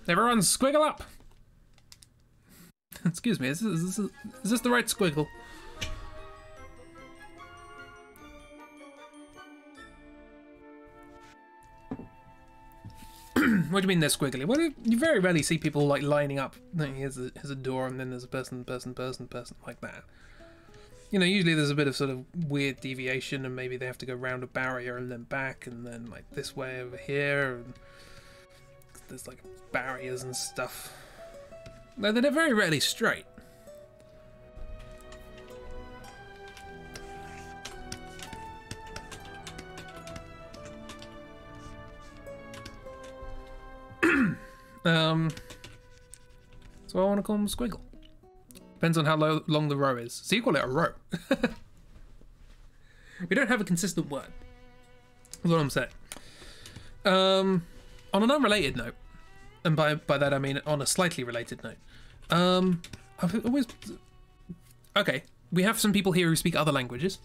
Everyone, squiggle up! Excuse me, is this the right squiggle? What do you mean they're squiggly? Well, you very rarely see people like lining up. Here's a door, and then there's a person like that. You know, usually there's a bit of sort of weird deviation, and maybe they have to go round a barrier and then back, and then like this way over here. And there's like barriers and stuff. No, they're very rarely straight. So I want to call them squiggle. Depends on how long the row is. So you call it a row. We don't have a consistent word. That's what I'm saying. On an unrelated note, and by that I mean on a slightly related note, I've always... Okay, we have some people here who speak other languages,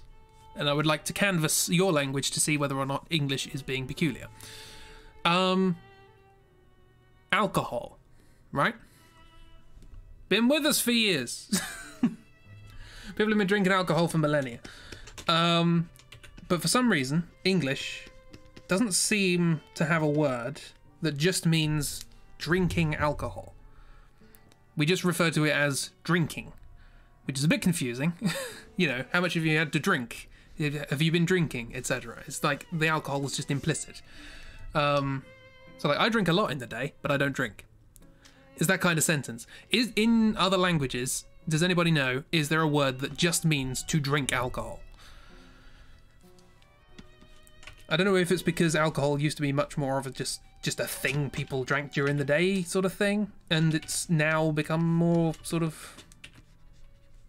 and I would like to canvass your language to see whether or not English is being peculiar. Alcohol, right? Been with us for years. People have been drinking alcohol for millennia. But for some reason, English doesn't seem to have a word that just means drinking alcohol. We just refer to it as drinking, which is a bit confusing. You know, how much have you had to drink? Have you been drinking, etc.? It's like the alcohol is just implicit. So like, I drink a lot in the day, but I don't drink. Is that kind of sentence. Is in other languages, does anybody know, is there a word that just means to drink alcohol? I don't know if it's because alcohol used to be much more of a just a thing people drank during the day sort of thing, and it's now become more sort of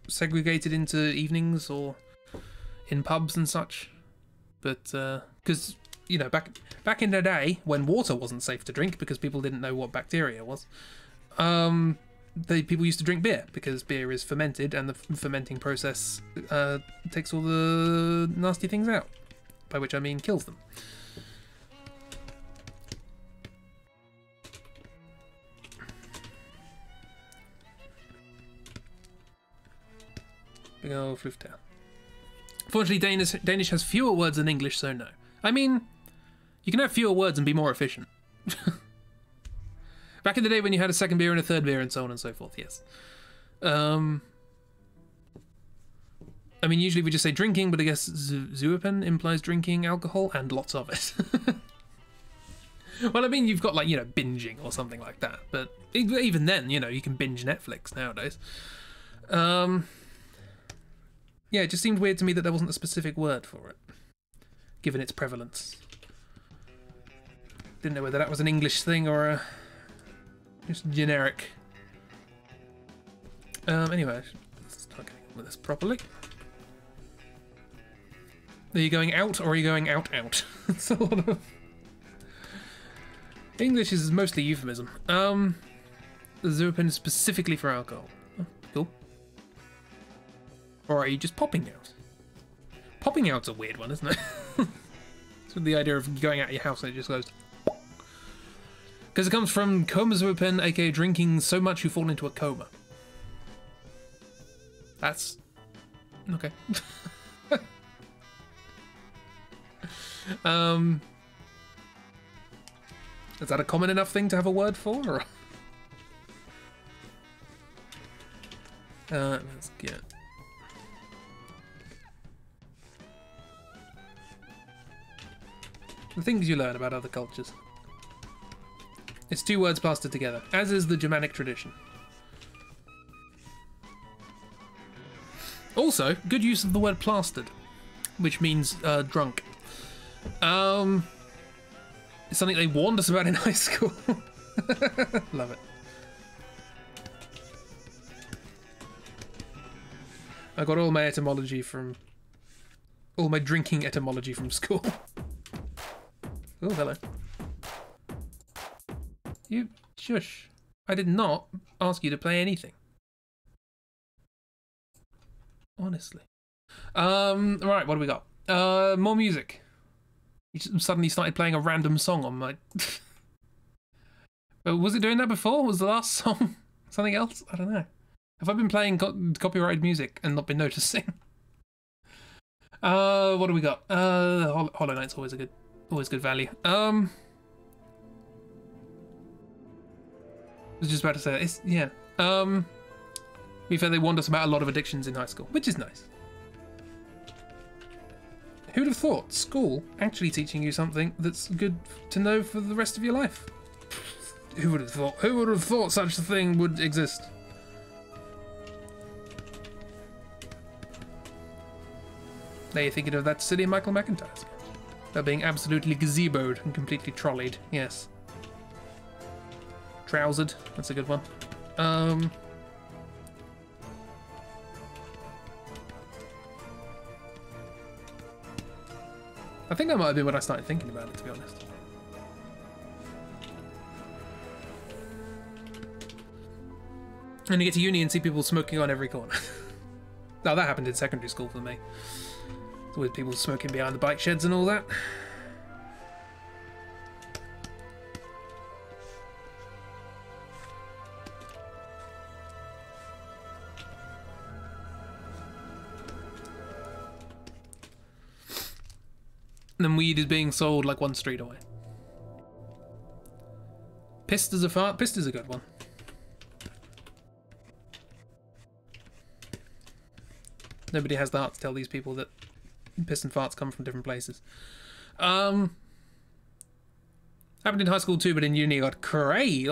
segregated into evenings or in pubs and such. But because you know, back in the day when water wasn't safe to drink because people didn't know what bacteria was, people used to drink beer because beer is fermented, and the fermenting process takes all the nasty things out, by which I mean kills them. Big old Flufter. Fortunately, Danish has fewer words than English, so no. I mean, you can have fewer words and be more efficient. Back in the day when you had a second beer and a third beer and so on and so forth, yes. I mean, usually we just say drinking, but I guess zuipen implies drinking alcohol and lots of it. Well, I mean, you've got like, you know, binging or something like that, but even then, you know, you can binge Netflix nowadays. Yeah, it just seemed weird to me that there wasn't a specific word for it, given its prevalence. Didn't know whether that was an English thing or a just generic. Anyway, let's start getting with this properly. Are you going out or are you going out? It's a lot of... English is mostly euphemism. The Zuipen is specifically for alcohol. Oh, cool. Or are you just popping out? Popping out's a weird one, isn't it? It's the idea of going out of your house and it just goes... Because it comes from Komazuipen, aka drinking so much you fall into a coma. That's... okay. Is that a common enough thing to have a word for? Or... let's get... the things you learn about other cultures. It's two words plastered together, as is the Germanic tradition. Also, good use of the word plastered. which means drunk. It's something they warned us about in high school. Love it. I got all my etymology from... all my drinking etymology from school. Oh, hello. You... shush. I did not ask you to play anything. Honestly. Right, what do we got? More music. You suddenly started playing a random song on my... Was it doing that before? Was the last song something else? I don't know. Have I been playing copyrighted music and not been noticing? What do we got? Hollow Knight's always good value. I was just about to say it's yeah. To be fair, they warned us about a lot of addictions in high school, which is nice. Who'd have thought school actually teaching you something that's good to know for the rest of your life? Who would have thought? Who would have thought such a thing would exist? Now you're thinking of that silly Michael McIntyre sketch. About being absolutely gazeboed and completely trolleyed. Yes. Trousered. That's a good one. I think that might have been when I started thinking about it, to be honest. And you get to uni and see people smoking on every corner. Now that happened in secondary school for me. With people smoking behind the bike sheds and all that. And then weed is being sold like one street away. Pissed as a fart. Pissed is a good one. Nobody has the heart to tell these people that piss and farts come from different places. Happened in high school too, but in uni I got crazy.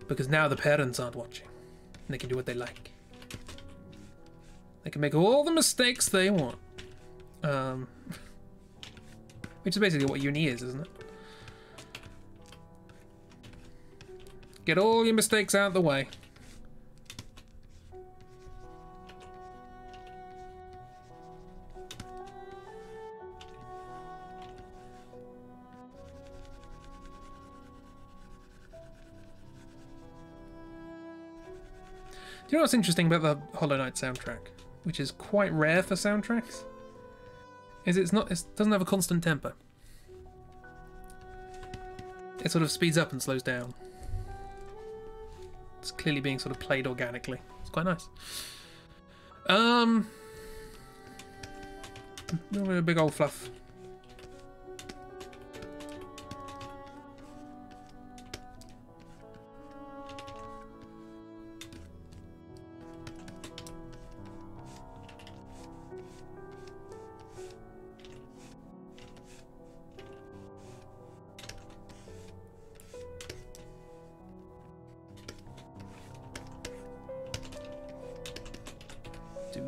Because now the parents aren't watching. And they can do what they like. They can make all the mistakes they want. Which is basically what uni is, isn't it? Get all your mistakes out of the way. Do you know what's interesting about the Hollow Knight soundtrack, which is quite rare for soundtracks? Is it doesn't have a constant tempo. It sort of speeds up and slows down. It's clearly being sort of played organically. It's quite nice. A big old fluff.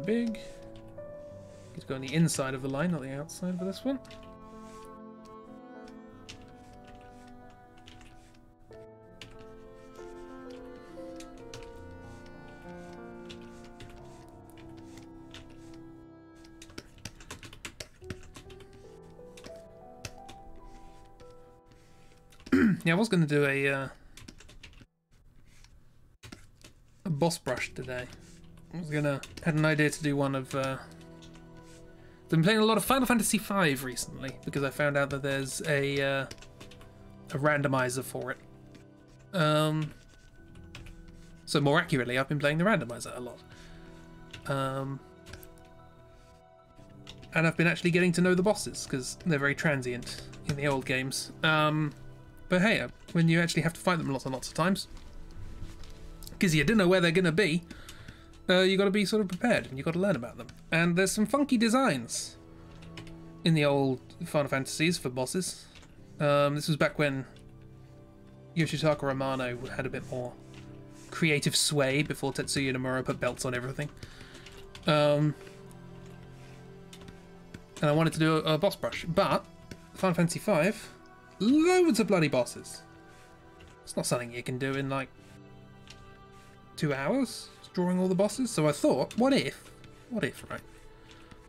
Big. Need to go on the inside of the line, not the outside for this one. Yeah, I was going to do a boss brush today. I had an idea to do one of. I've been playing a lot of Final Fantasy V recently because I found out that there's a randomizer for it. So more accurately, I've been playing the randomizer a lot. And I've been actually getting to know the bosses because they're very transient in the old games. But hey, when you actually have to fight them lots and lots of times, because you don't know where they're gonna be. You got to be sort of prepared, and you got to learn about them. And there's some funky designs in the old Final Fantasies for bosses. This was back when Yoshitaka Amano had a bit more creative sway before Tetsuya Nomura put belts on everything. and I wanted to do a boss brush, but Final Fantasy V, loads of bloody bosses. It's not something you can do in like 2 hours, drawing all the bosses. So I thought, what if, right?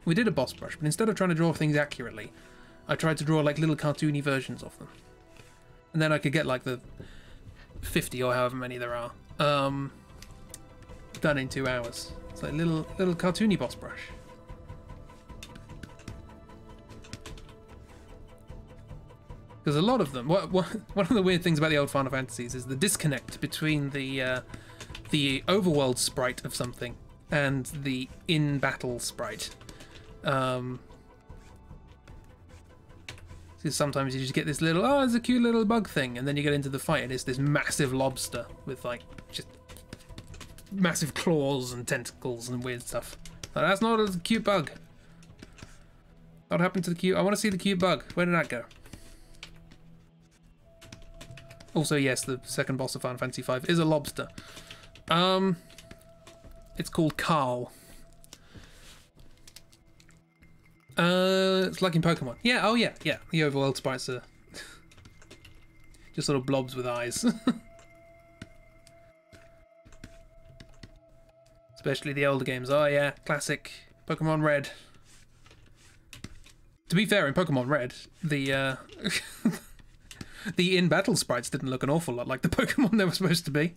We did a boss brush, but instead of trying to draw things accurately, I tried to draw like little cartoony versions of them. And then I could get like the 50 or however many there are, done in 2 hours. It's like little cartoony boss brush. Because a lot of them, one of the weird things about the old Final Fantasies is the disconnect between the overworld sprite of something and the in-battle sprite. Because sometimes you just get this little, oh, it's a cute little bug thing, and then you get into the fight and it's this massive lobster with like just massive claws and tentacles and weird stuff. Like, that's not a cute bug. What happened to the cute? I want to see the cute bug. Where did that go? Also, yes, the second boss of Final Fantasy V is a lobster. It's called Carl. It's like in Pokemon. Yeah, oh yeah. The overworld sprites are just sort of blobs with eyes. Especially the older games. Oh yeah, classic Pokemon Red. To be fair, in Pokemon Red, the the in-battle sprites didn't look an awful lot like the Pokemon they were supposed to be.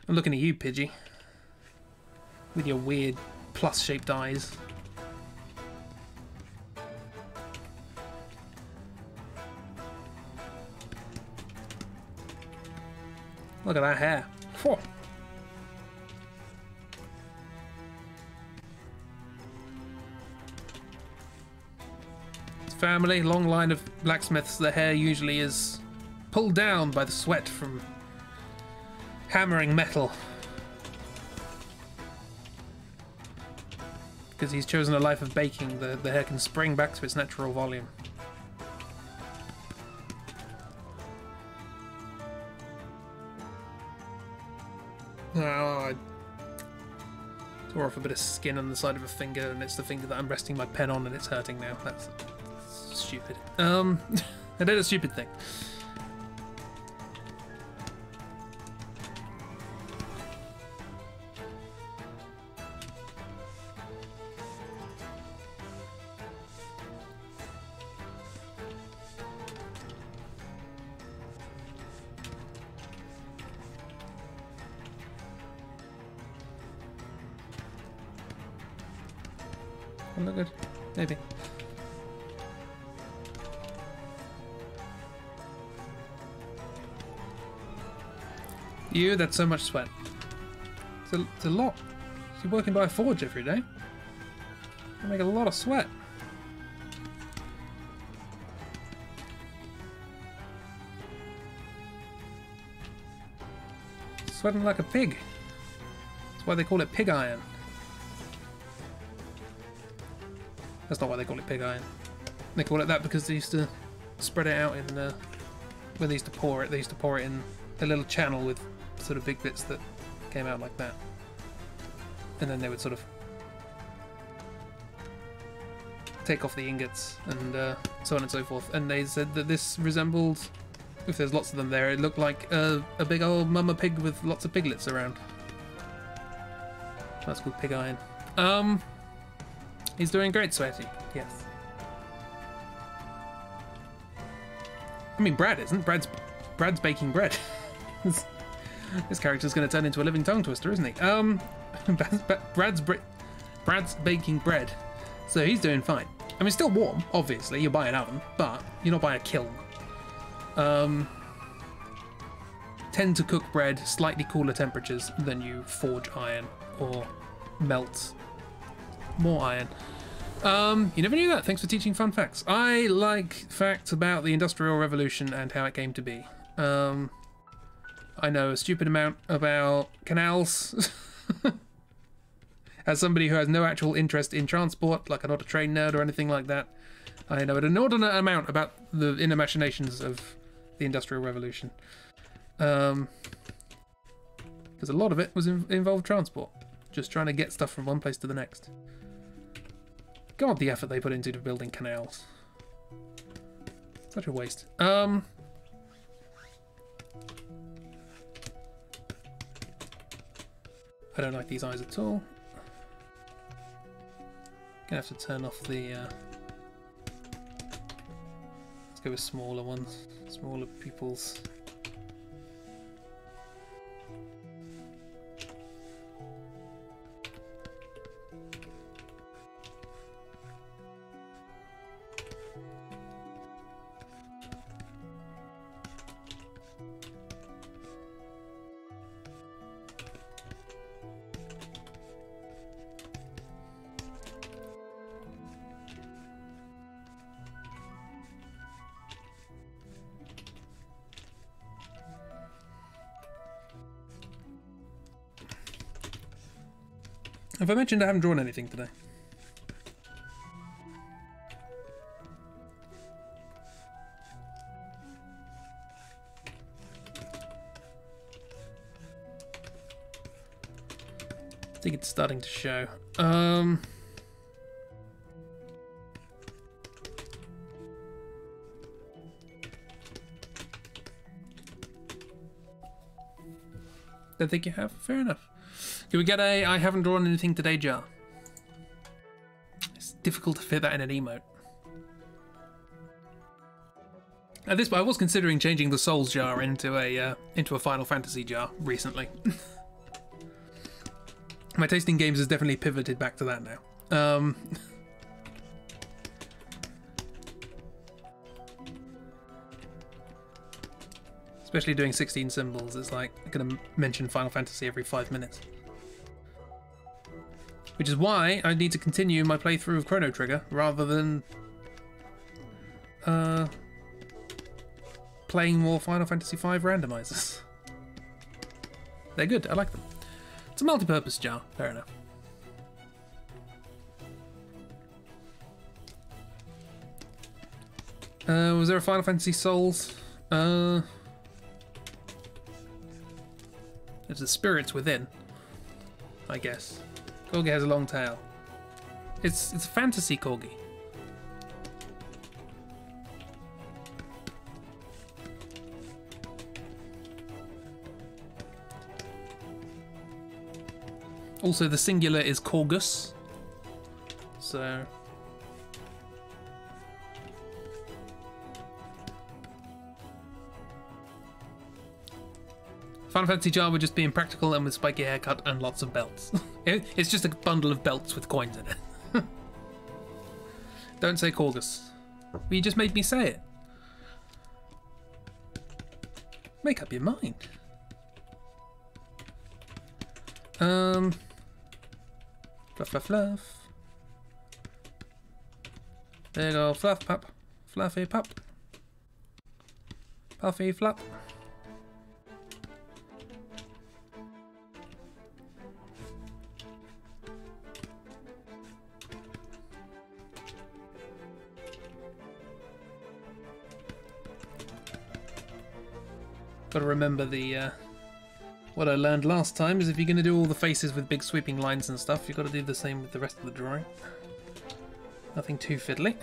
I'm looking at you, Pidgey. With your weird plus-shaped eyes. Look at that hair. Whew. Family, long line of blacksmiths. Their hair usually is pulled down by the sweat from hammering metal. Because he's chosen a life of baking, the hair can spring back to its natural volume. Oh, I tore off a bit of skin on the side of a finger, and it's the finger that I'm resting my pen on, and it's hurting now. That's stupid. I did a stupid thing. Look good. Maybe. That's so much sweat. It's a lot. You're working by a forge every day. You make a lot of sweat. Sweating like a pig. That's why they call it pig iron. That's not why they call it pig iron. They call it that because they used to spread it out in when they used to pour it. They used to pour it in a little channel with sort of big bits that came out like that, and then they would sort of take off the ingots and so on and so forth. And they said that this resembled, if there's lots of them there, it looked like a big old mama pig with lots of piglets around. That's called pig iron. He's doing great, Sweaty. Yes. I mean, Brad isn't. Brad's baking bread. This character's going to turn into a living tongue twister, isn't he? Brad's baking bread, so he's doing fine. I mean, it's still warm, obviously. You're buying an oven, but you're not buying a kiln. Tend to cook bread slightly cooler temperatures than you forge iron or melt more iron. You never knew that. Thanks for teaching fun facts. I like facts about the Industrial Revolution and how it came to be. I know a stupid amount about canals. As somebody who has no actual interest in transport, like I'm not a train nerd or anything like that, I know an inordinate amount about the inner machinations of the Industrial Revolution. Because a lot of it was involved transport. Just trying to get stuff from one place to the next. God, the effort they put into building canals. Such a waste. I don't like these eyes at all. Gonna have to turn off the... Let's go with smaller ones. Smaller pupils. Have I mentioned I haven't drawn anything today? I think it's starting to show. Don't think you have? Fair enough. Can we get a I haven't drawn anything today jar? It's difficult to fit that in an emote. At this point, I was considering changing the Souls jar into a Final Fantasy jar recently. My taste in games has definitely pivoted back to that now. Especially doing 16 symbols, it's like I'm gonna mention Final Fantasy every 5 minutes. Which is why I need to continue my playthrough of Chrono Trigger rather than playing more Final Fantasy V randomizers. They're good, I like them. It's a multi-purpose jar, fair enough. Was there a Final Fantasy Souls? There's the spirits within, I guess. Corgi has a long tail. It's a fantasy corgi. Also, the singular is Corgus. So... Final Fantasy jar would just be impractical and with spiky haircut and lots of belts. It's just a bundle of belts with coins in it. Don't say Corgus. Well, you just made me say it. Make up your mind. Fluff, fluff, fluff. There you go, fluff, pup. Fluffy pup. Puffy flap. Gotta remember the, what I learned last time is if you're gonna do all the faces with big sweeping lines and stuff, you've got to do the same with the rest of the drawing. Nothing too fiddly.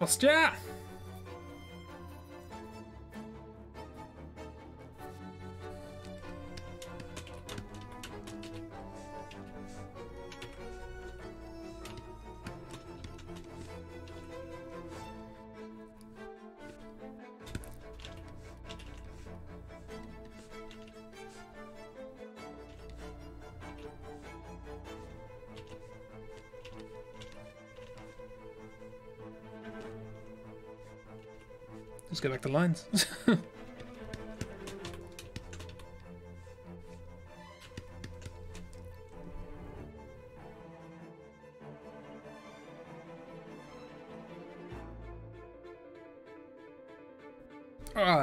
Posture! Let's go back to lines.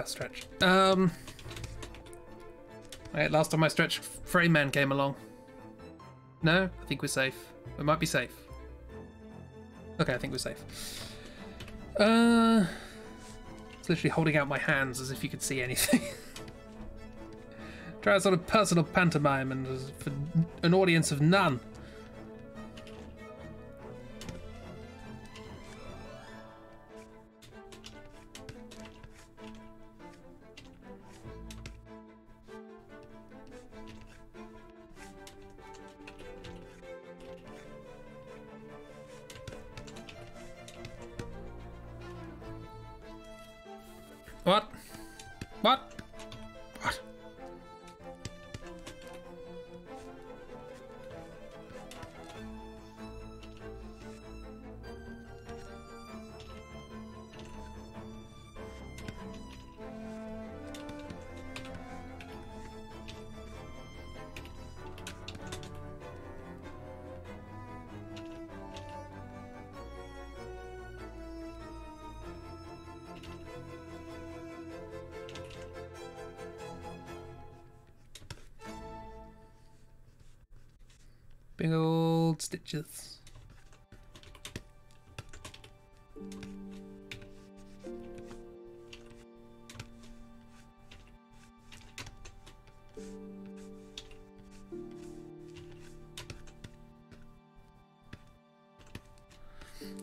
Stretch. Alright, last time I stretched, Frame Man came along. No? I think we're safe. We might be safe. Okay, I think we're safe. It's literally holding out my hands as if you could see anything. Try a sort of personal pantomime and for an audience of none. What? What? What? Big old stitches.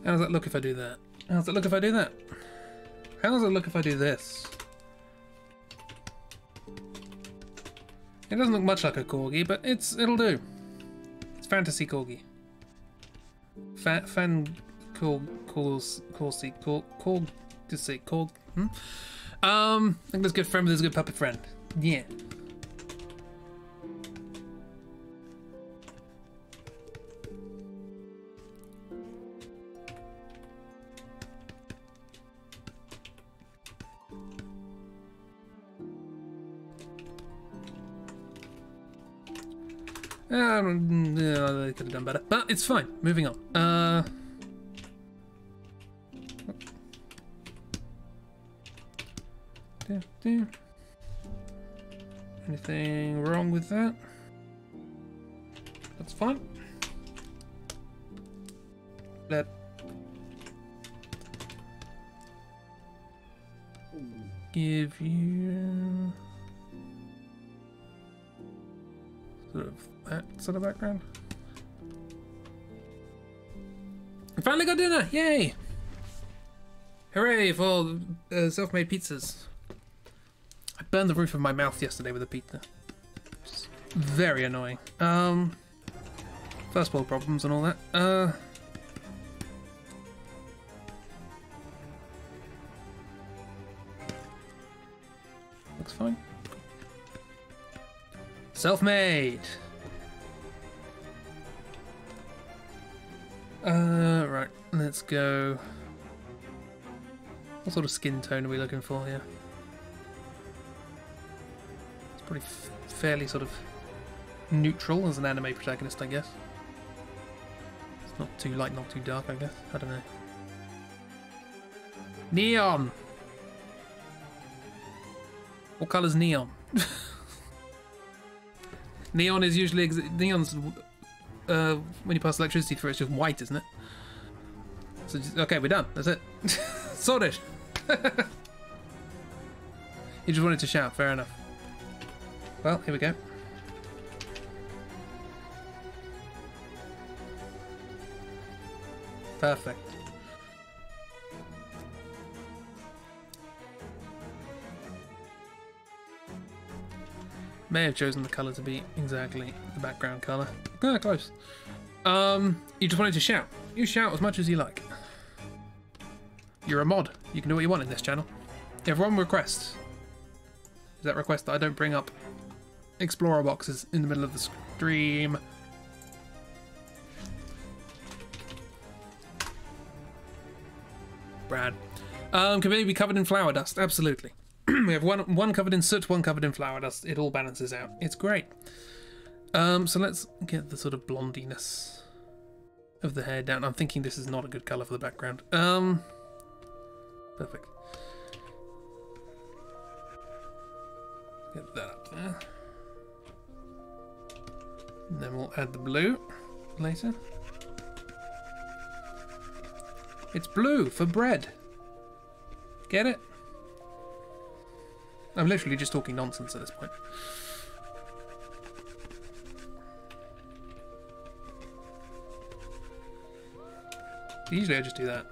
How does that look if I do that? How does it look if I do that? How does it look if I do this? It doesn't look much like a corgi, but it'll do. It's fantasy corgi. Fan calls to say corg. I think there's a good friend with a good puppet friend. Yeah. They could have done better, but it's fine. Moving on. Anything wrong with that? That's fine. Let give you sort of that sort of background. I finally got dinner! Yay! Hooray for self-made pizzas. I burned the roof of my mouth yesterday with a pizza. It's very annoying. First world problems and all that. Looks fine. Self-made! Right, let's go. What sort of skin tone are we looking for here? It's pretty fairly sort of neutral as an anime protagonist, I guess. It's not too light, not too dark, I guess. I don't know. Neon! What colour's neon? Neon is usually... neon's... when you pass electricity through, it's just white, isn't it? So just, okay, we're done. That's it. Sorted. You just wanted to shout. Fair enough. Well, here we go. Perfect. May have chosen the colour to be exactly the background colour. Ah, close. You just wanted to shout. You shout as much as you like. You're a mod. You can do what you want in this channel. You have one request. Is that request that I don't bring up Explorer boxes in the middle of the stream? Brad. Can maybe be covered in flower dust? Absolutely. We have one covered in soot, one covered in flower dust. It all balances out. It's great. So let's get the sort of blondiness of the hair down. I'm thinking this is not a good colour for the background. Perfect. Get that up there. And then we'll add the blue later. It's blue for bread. Get it? I'm literally just talking nonsense at this point. Usually I just do that.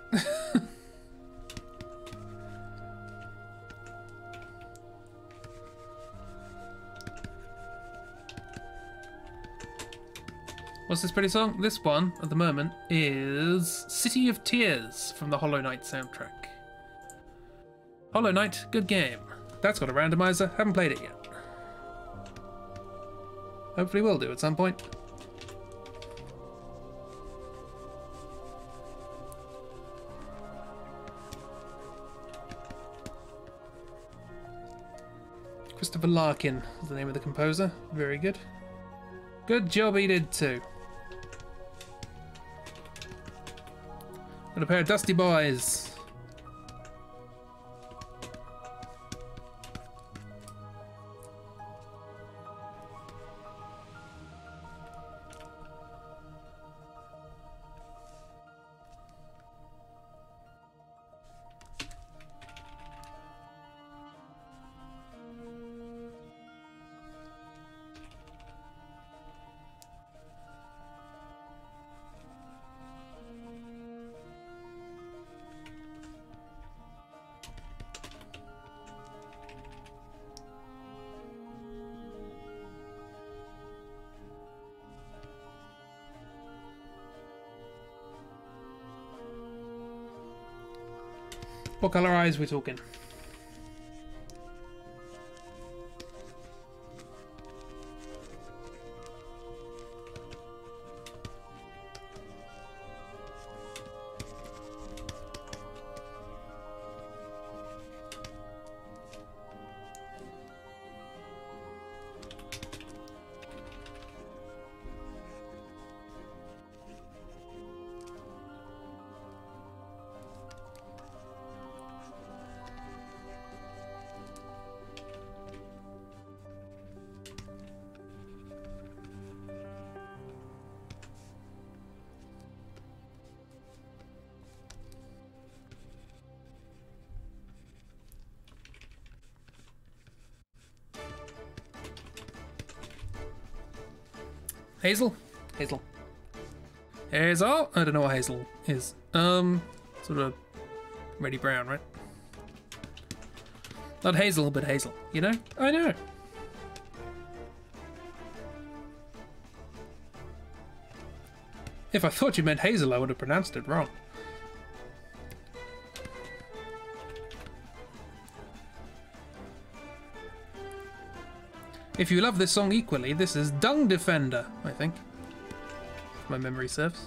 What's this pretty song? This one, at the moment, is City of Tears from the Hollow Knight soundtrack. Hollow Knight, good game. That's got a randomizer, haven't played it yet. Hopefully will do at some point. Christopher Larkin is the name of the composer. Very good. Good job he did too. Got a pair of dusty boys. What colour eyes we talking? Hazel? Hazel. Hazel? I don't know what hazel is. Sort of reddy brown, right? Not hazel, but hazel. You know? I know. If I thought you meant hazel, I would have pronounced it wrong. If you love this song equally, this is Dung Defender, I think. If my memory serves.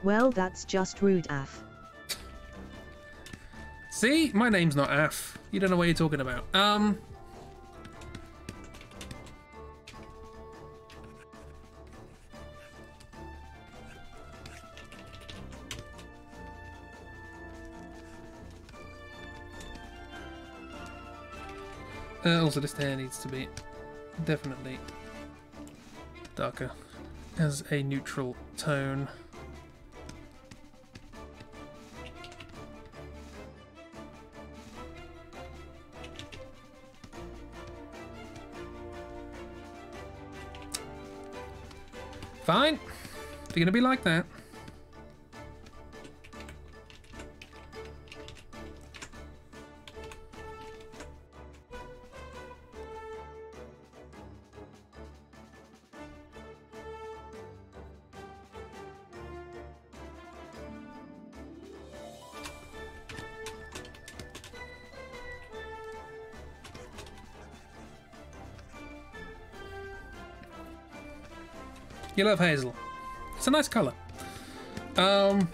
Well, that's just rude, Af. See? My name's not Af. You don't know what you're talking about. Also, this hair needs to be definitely darker as a neutral tone. Fine, if you're gonna be like that. You love hazel. It's a nice colour. Right,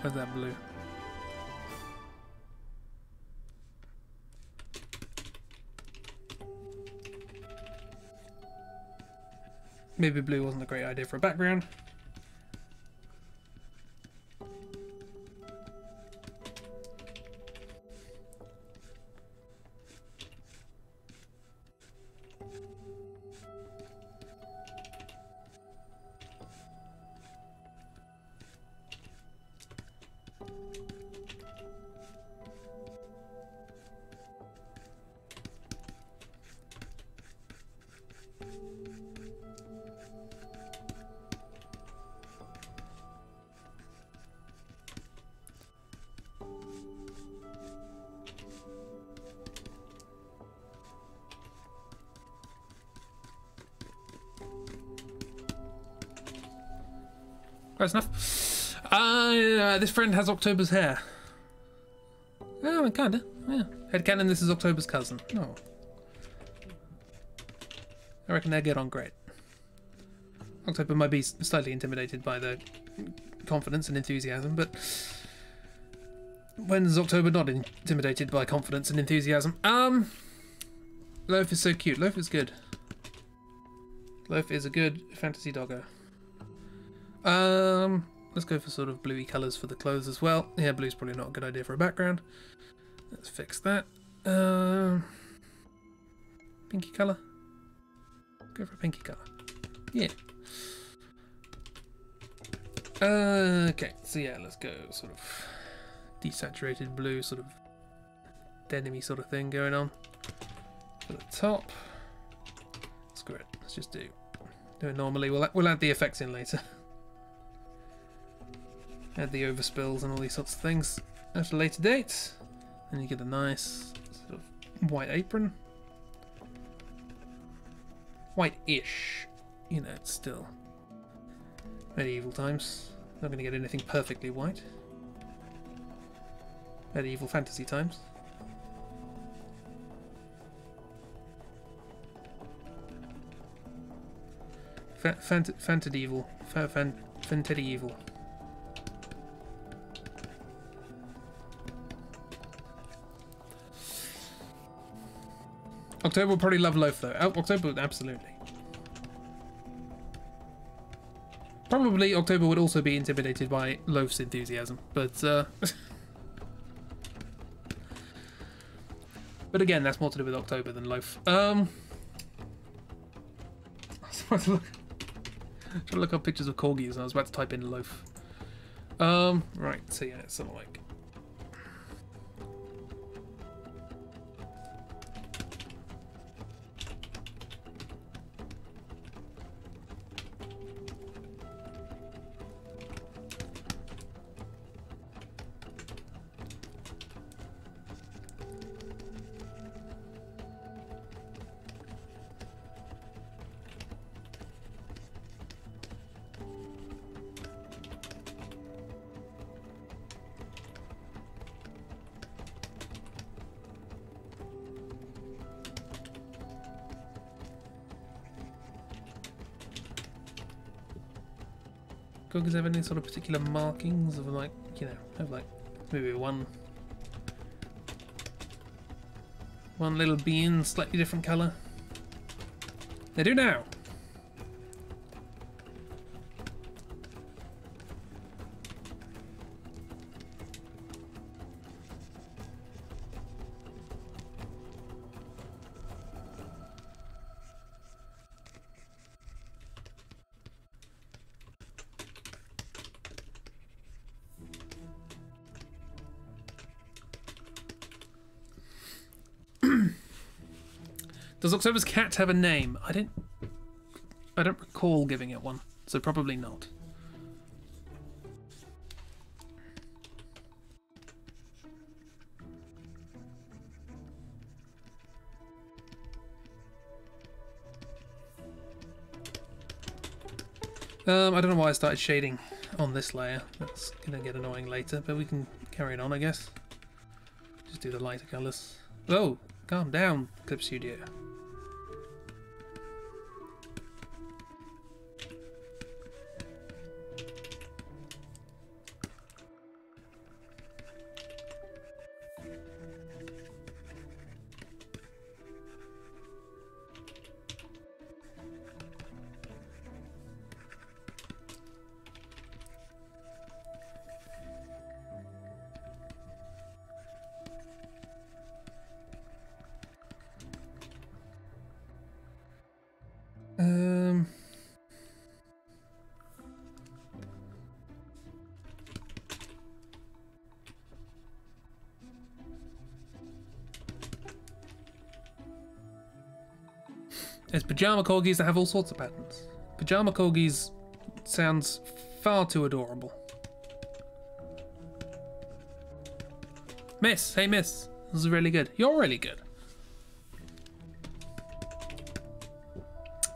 where's that blue? Maybe blue wasn't a great idea for a background. Close enough. This friend has October's hair. Oh, kinda. Yeah. Headcanon, this is October's cousin. Oh. I reckon they'll get on great. October might be slightly intimidated by the confidence and enthusiasm, but when's October not intimidated by confidence and enthusiasm? Loaf is so cute. Loaf is good. Loaf is a good fantasy doggo. Let's go for sort of bluey colours for the clothes as well. Yeah, blue's probably not a good idea for a background. Let's fix that. Pinky colour. Go for a pinky colour. Yeah. Okay, so yeah, let's go sort of desaturated blue, sort of denim-y sort of thing going on for the top. Screw it. Let's just do it normally. We'll add the effects in later. Add the overspills and all these sorts of things at a later date. And you get a nice sort of white apron. White-ish. You know, it's still medieval times. Not going to get anything perfectly white. Medieval fantasy times. Fantid evil. Fantid evil. October will probably love Loaf though. October, absolutely. Probably October would also be intimidated by Loaf's enthusiasm, but but again, that's more to do with October than Loaf. I was about to trying to look up pictures of corgis and I was about to type in Loaf. Right, so yeah, it's something like corgis have any sort of particular markings of like, you know, have like maybe one little bean, slightly different colour? They do now. Does October's cat have a name? I don't recall giving it one, so probably not. I don't know why I started shading on this layer. That's gonna get annoying later, but we can carry it on, I guess. Just do the lighter colours. Oh, calm down, Clip Studio. There's pajama corgis that have all sorts of patterns. Pajama corgis sounds far too adorable. Miss, hey miss, this is really good. You're really good.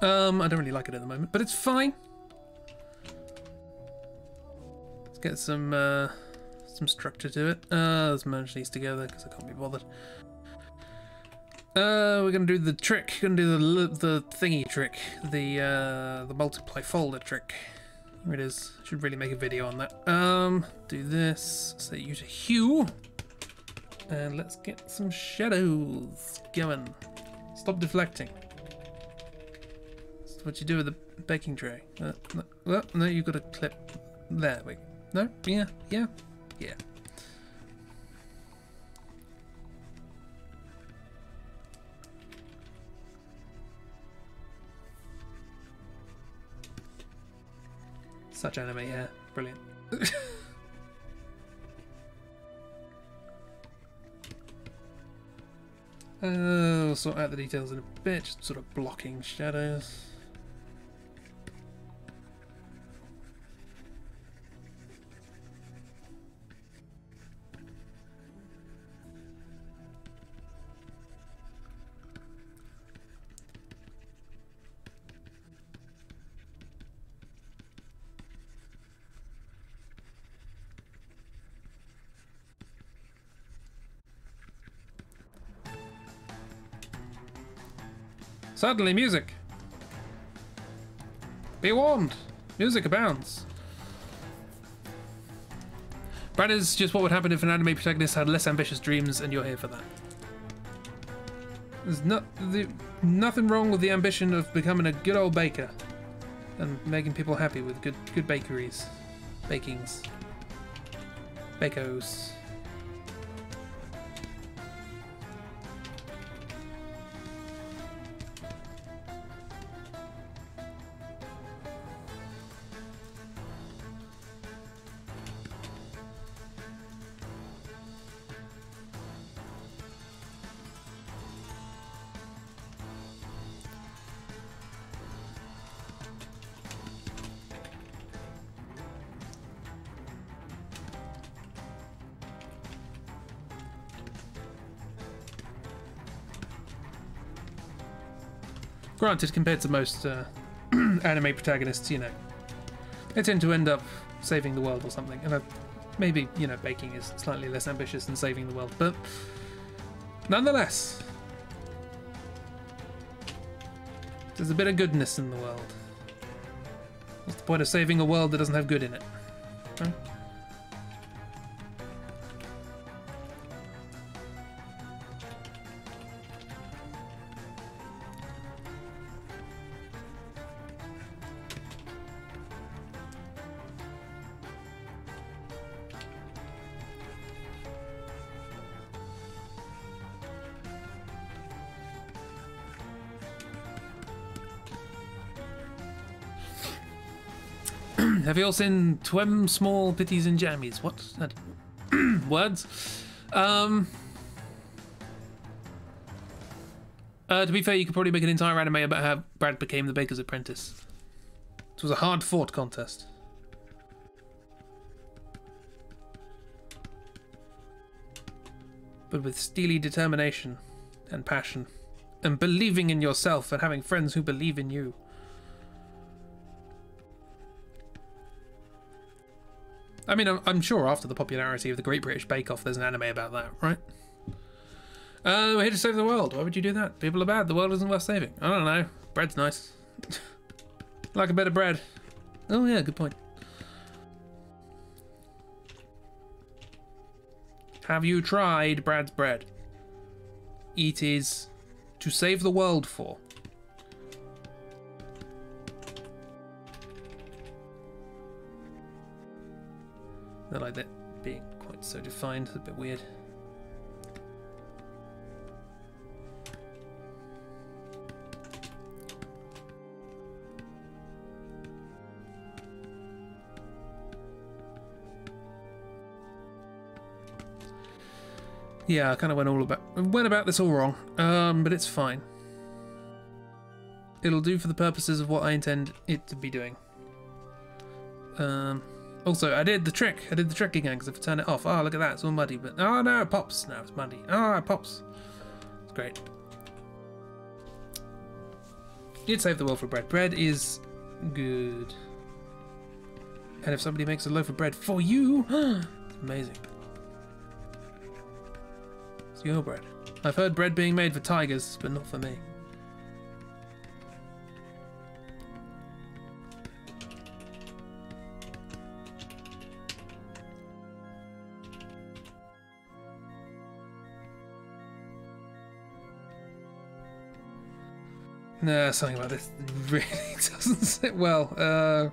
I don't really like it at the moment, but it's fine. get some structure to it. Let's merge these together because I can't be bothered. We're gonna do the trick. Gonna do the thingy trick, the multiply folder trick. Here it is. Should really make a video on that. Do this. Set you to hue, and let's get some shadows going. Stop deflecting. That's what you do with the baking tray. No, you've got to clip. There we go. No, yeah. Such anime, yeah. Brilliant. We'll sort out the details in a bit, just sort of blocking shadows. Suddenly, music! Be warned! Music abounds! Brad is just what would happen if an anime protagonist had less ambitious dreams, and you're here for that. There's nothing wrong with the ambition of becoming a good old baker and making people happy with good bakeries. Bakings. Bakos. Granted, compared to most anime protagonists, you know, they tend to end up saving the world or something. And maybe, you know, baking is slightly less ambitious than saving the world, but nonetheless, there's a bit of goodness in the world. What's the point of saving a world that doesn't have good in it? Huh? Have you all seen Twem Small Pitties and Jammies? What? Words? To be fair, you could probably make an entire anime about how Brad became the baker's apprentice. It was a hard-fought contest. But with steely determination and passion and believing in yourself and having friends who believe in you. I mean, I'm sure after the popularity of the Great British Bake Off, there's an anime about that, right? We're here to save the world. Why would you do that? People are bad. The world isn't worth saving. I don't know. Bread's nice. Like a bit of bread. Oh yeah, good point. Have you tried Brad's bread? It is to save the world for. I like that being quite so defined, it's a bit weird. Yeah, I kind of went about this all wrong, but it's fine. It'll do for the purposes of what I intend it to be doing. Also, I did the trick. I did the trick again, because if I turn it off, oh, look at that, it's all muddy. But, oh, no, it pops. Now it's muddy. Oh, it pops. It's great. You'd save the world for bread. Bread is good. And if somebody makes a loaf of bread for you, it's amazing. It's your bread. I've heard bread being made for tigers, but not for me. Nah, something about this really doesn't sit well.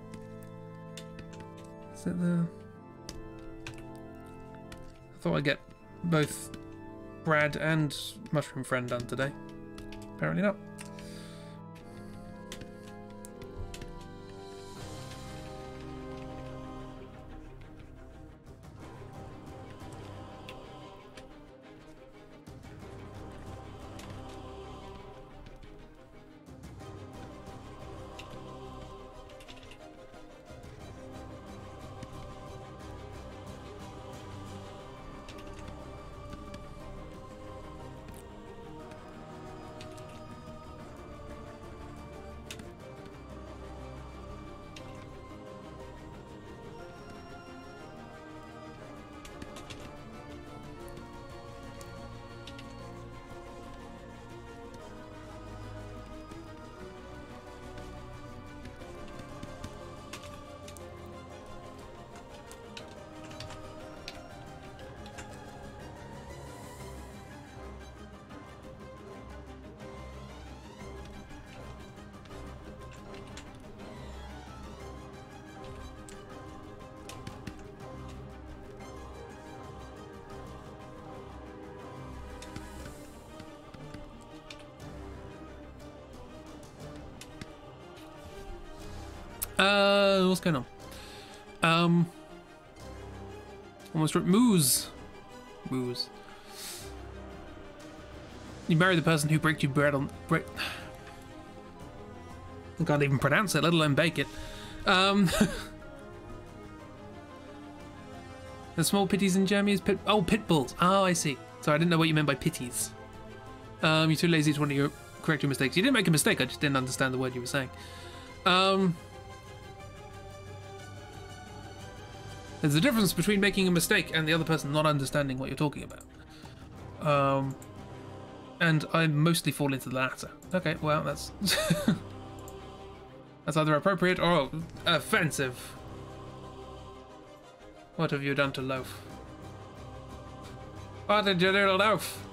Is it the... I thought I'd get both Brad and Mushroom Friend done today. Apparently not. What's going on? Almost Moose. Moose. You marry the person who baked you bread on bread. I can't even pronounce it, let alone bake it. The small pitties in Germany is pit. Oh, pit bulls. Oh, I see. Sorry, I didn't know what you meant by pitties. You're too lazy to want to correct your mistakes. You didn't make a mistake. I just didn't understand the word you were saying. There's a difference between making a mistake and the other person not understanding what you're talking about. And I mostly fall into the latter. Okay, well, that's... that's either appropriate or offensive. What have you done to Loaf? What did you do to Loaf?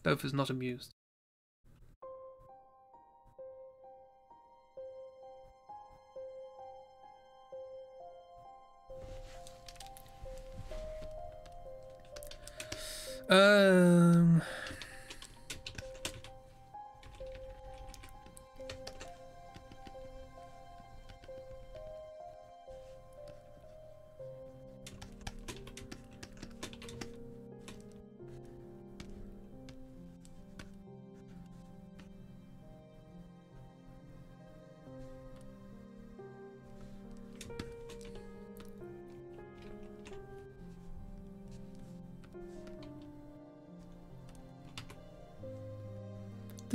Loaf is not amused. I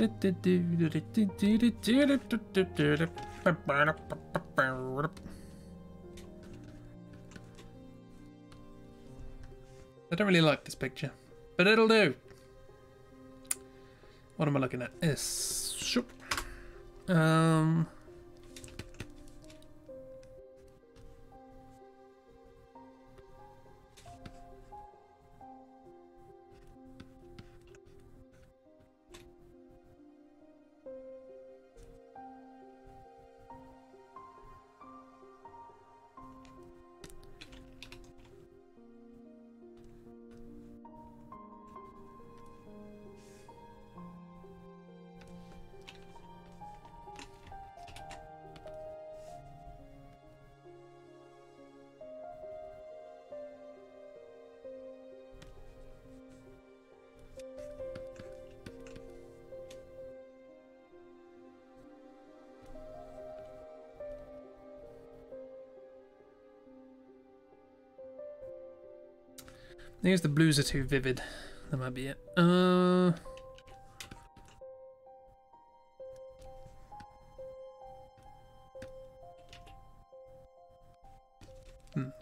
don't really like this picture, but it'll do. What am I looking at? I guess the blues are too vivid. That might be it.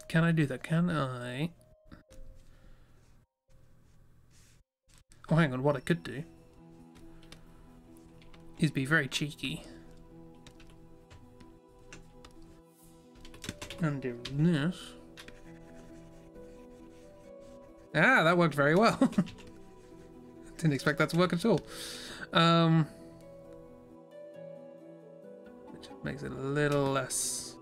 Can I do that? Can I? Oh, hang on. What I could do is be very cheeky and do this. Ah, that worked very well. Didn't expect that to work at all. Which makes it a little less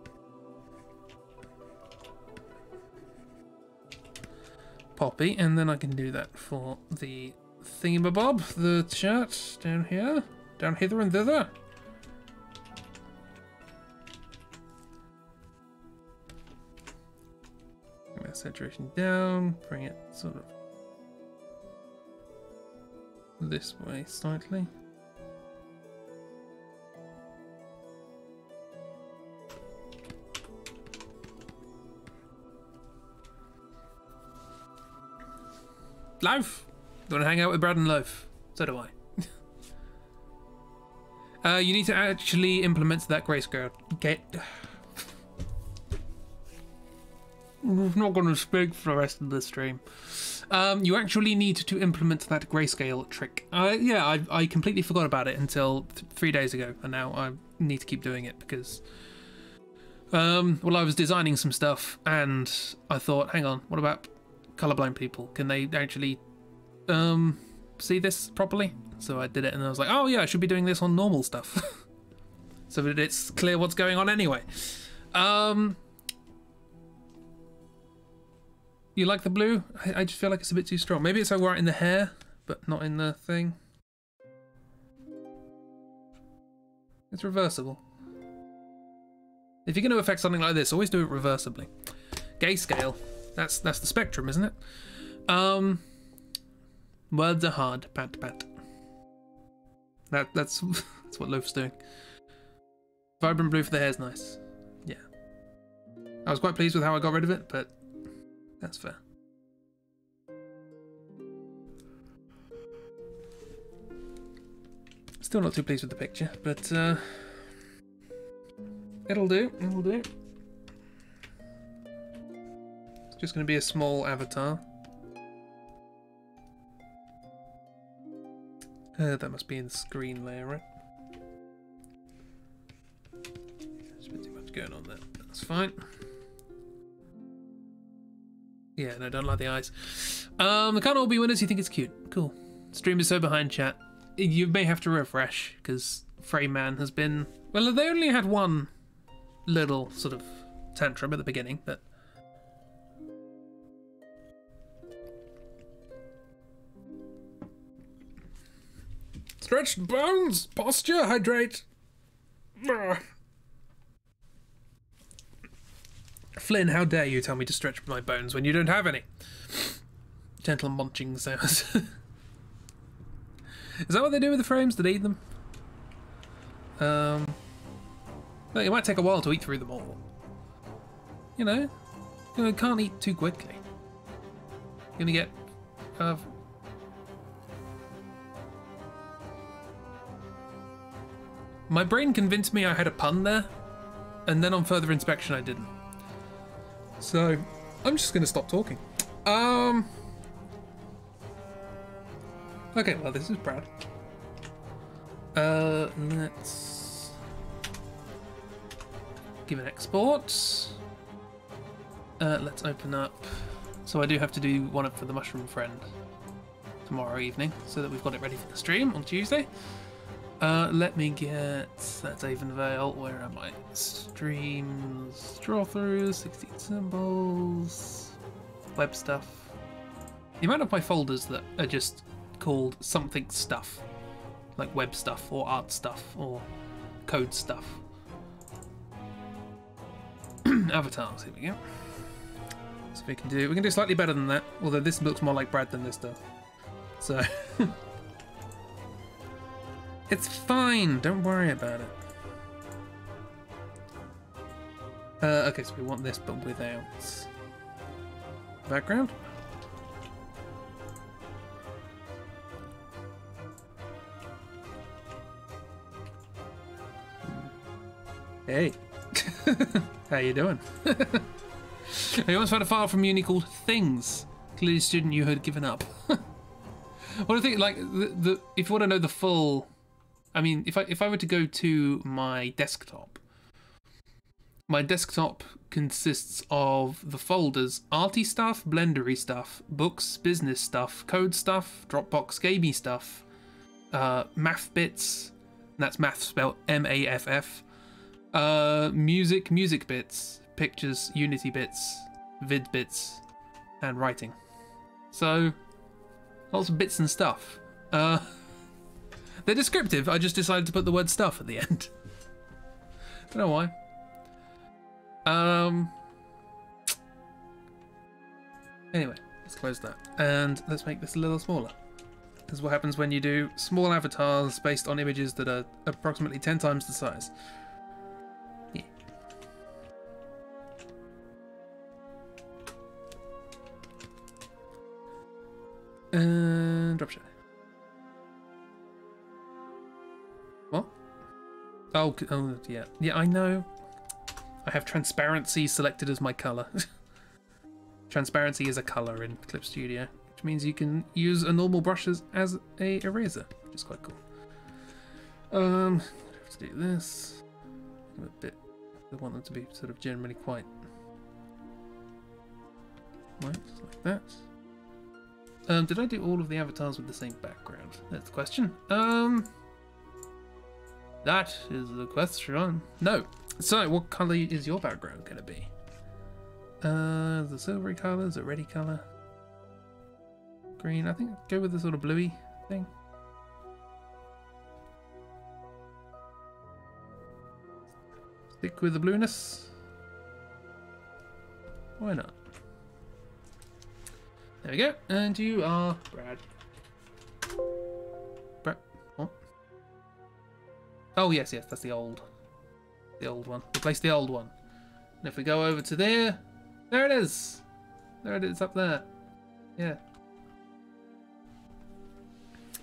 poppy, and then I can do that for the thingamabob, the chat down here, down hither and thither. Bring that saturation down, bring it sort of this way slightly. Loaf! You want to hang out with Brad and Loaf? So do I. You need to actually implement that grayscale. I'm not going to speak for the rest of the stream. You actually need to implement that grayscale trick. Yeah, I completely forgot about it until 3 days ago, and now I need to keep doing it because, well, I was designing some stuff, and I thought, hang on, what about colorblind people? Can they actually see this properly? So I did it, and I was like, oh yeah, I should be doing this on normal stuff, so that it's clear what's going on anyway. You like the blue? I just feel like it's a bit too strong. Maybe it's alright in the hair, but not in the thing. It's reversible. If you're going to affect something like this, always do it reversibly. Grayscale. That's the spectrum, isn't it? Words are hard. Pat pat. That's what Loaf's doing. Vibrant blue for the hair's nice. Yeah. I was quite pleased with how I got rid of it, but that's fair. Still not too pleased with the picture, but it'll do. It'll do. It's just going to be a small avatar. That must be in the screen layer, right? There's a bit too much going on there. That's fine. Yeah, no, don't like the eyes. They can't all be winners. You think it's cute. Cool. Stream is so behind, chat. You may have to refresh, because Frame Man has been... Well, they only had one little sort of tantrum at the beginning, but... Stretched bones! Posture! Hydrate! Ugh. Flynn, how dare you tell me to stretch my bones when you don't have any? Gentle munching sounds. Is that what they do with the frames? Do they eat them? Well, it might take a while to eat through them all. You know, you can't eat too quickly. You're gonna get... My brain convinced me I had a pun there, and then on further inspection I didn't. So, I'm just gonna stop talking. Okay, well, this is Brad. Let's give an export. Let's open up. So I do have to do one up for the mushroom friend tomorrow evening, so that we've got it ready for the stream on Tuesday. Let me get that's Avonvale. Where am I? Streams, draw throughs, 16 symbols, web stuff. The amount of my folders that are just called something stuff, like web stuff or art stuff or code stuff. Avatars, here we go. So we can do slightly better than that, although this looks more like Brad than this does. So it's fine, don't worry about it. Okay, so we want this but without background. Hey, how you doing? I once found a file from uni called Things. Clearly, a student you had given up. Well, I think like if you want to know the full, I mean, if I were to go to my desktop consists of the folders: arty stuff, blendery stuff, books, business stuff, code stuff, Dropbox gamey stuff, math bits. That's math spelled MAFF. Music bits, pictures, Unity bits, vid bits, and writing. So, lots of bits and stuff. They're descriptive. I just decided to put the word stuff at the end. Don't know why. Anyway, let's close that. And let's make this a little smaller. This is what happens when you do small avatars based on images that are approximately 10 times the size. Yeah. And drop shadow. What? Oh, yeah. Yeah, I know. I have transparency selected as my color. Transparency is a color in Clip Studio, which means you can use a normal brush as a eraser, which is quite cool. I have to do this a bit. I want them to be sort of generally quite white, like that. Did I do all of the avatars with the same background? That's the question. That is the question. No. So, what colour is your background going to be? The silvery colour, is it ready colour? Green, I think go with the sort of bluey thing. Stick with the blueness. Why not? There we go, and you are Brad. Brad, what? Oh yes, that's the old one. Replace the old one. And if we go over to there it is. There it is up there. Yeah.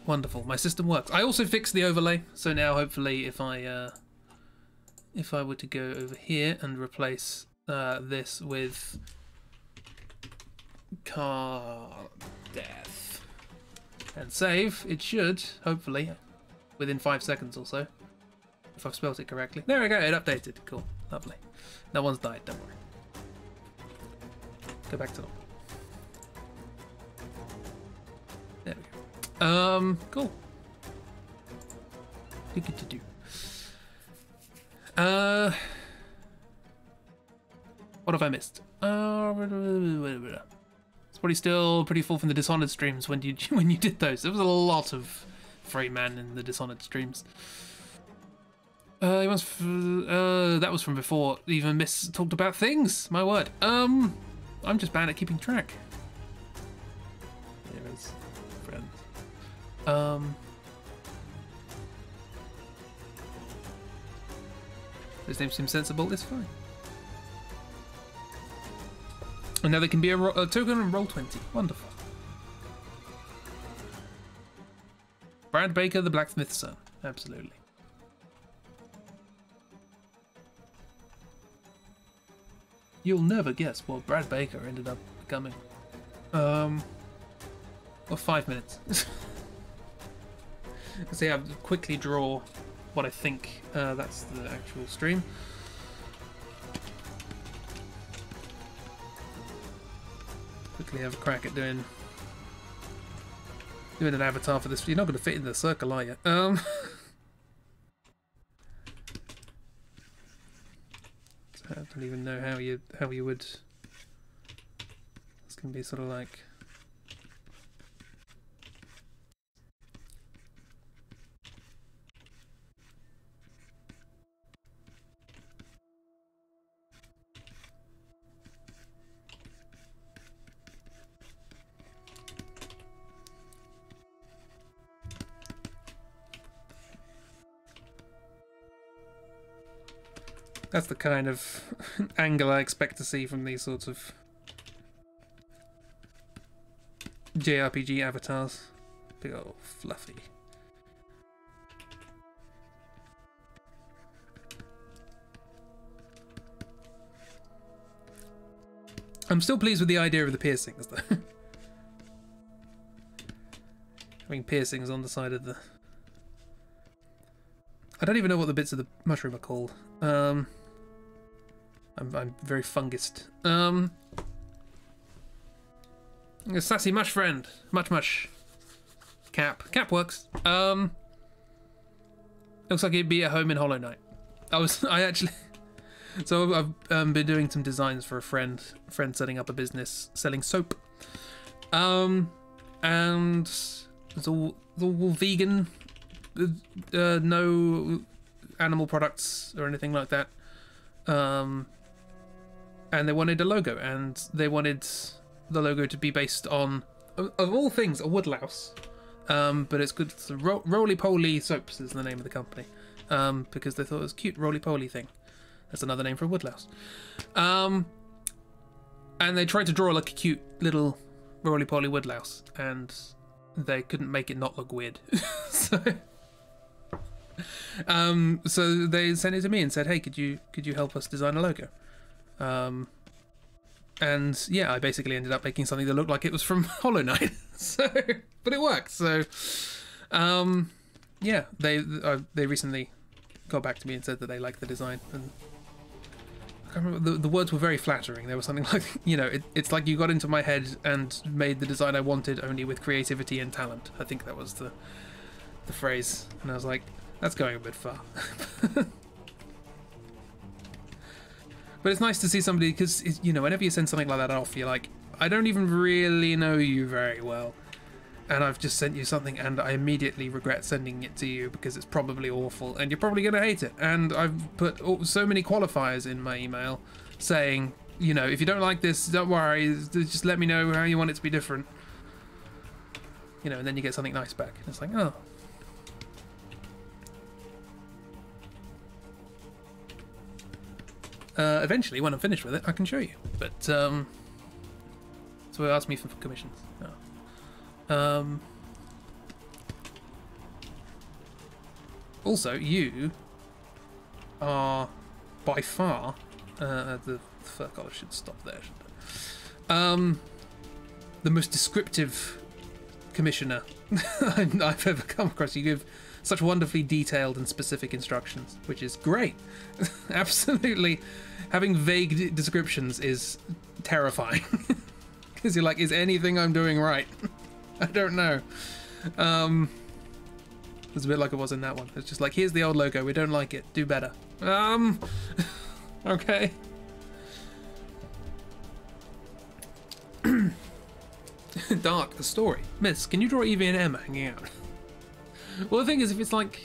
Wonderful. My system works. I also fixed the overlay, so now hopefully if I were to go over here and replace this with car death and save, it should hopefully within 5 seconds or so, if I've spelled it correctly. There we go, it updated. Cool, lovely. No one's died, don't worry. Go back to normal. There we go. Cool. Do. What have I missed? It's probably still pretty full from the Dishonored streams when you did those. There was a lot of Frayman in the Dishonored streams. That was from before even Miss talked about things. My word. I'm just bad at keeping track. There is friends. His name seems sensible. It's fine. And now there can be a token and roll 20. Wonderful. Brad Baker, the blacksmith's son. Absolutely. You'll never guess what Brad Baker ended up becoming. Well, 5 minutes. Let's see, I'll quickly draw what I think that's the actual stream. Quickly have a crack at doing an avatar for this. You're not going to fit in the circle, are you? I don't even know how you would. It's gonna be sort of like. That's the kind of angle I expect to see from these sorts of JRPG avatars. Big old fluffy. I'm still pleased with the idea of the piercings, though. Having piercings on the side of the... I don't even know what the bits of the mushroom are called. I'm very fungused. A sassy mush friend. Much. Cap works. Looks like it'd be at home in Hollow Knight. So I've been doing some designs for a friend setting up a business selling soap. And it's all vegan, no animal products or anything like that. And they wanted a logo, and they wanted the logo to be based on, of all things, a woodlouse. But it's good. So Roly Poly Soaps is the name of the company, because they thought it was a cute roly poly thing. That's another name for a woodlouse. And they tried to draw like a cute little roly poly woodlouse, and they couldn't make it not look weird. So they sent it to me and said, "Hey, could you help us design a logo?" And yeah, I basically ended up making something that looked like it was from Hollow Knight. But it worked. So yeah, they recently got back to me and said that they liked the design, and I can't remember, the words were very flattering. There was something like, it's like you got into my head and made the design I wanted, only with creativity and talent. I think that was the phrase, and I was like, that's going a bit far. But it's nice to see somebody, because whenever you send something like that off, you're like, I don't even really know you very well, and I've just sent you something, and I immediately regret sending it to you because it's probably awful, and you're probably going to hate it. And I've put so many qualifiers in my email saying, if you don't like this, don't worry, just let me know how you want it to be different. And then you get something nice back. And it's like, oh. Eventually, when I'm finished with it, I can show you. But, so it asked me for commissions. Oh. Also, you are by far the fur collar should stop there, shouldn't it? The most descriptive commissioner I've ever come across. You give such wonderfully detailed and specific instructions, which is great. Absolutely, having vague descriptions is terrifying. Because you're like, is anything I'm doing right? I don't know. It's a bit like it was in that one. It's just like, here's the old logo, we don't like it, do better. Okay. Dark, the story. Miss, can you draw Evie and Emma hanging out? Well, the thing is, if it's like,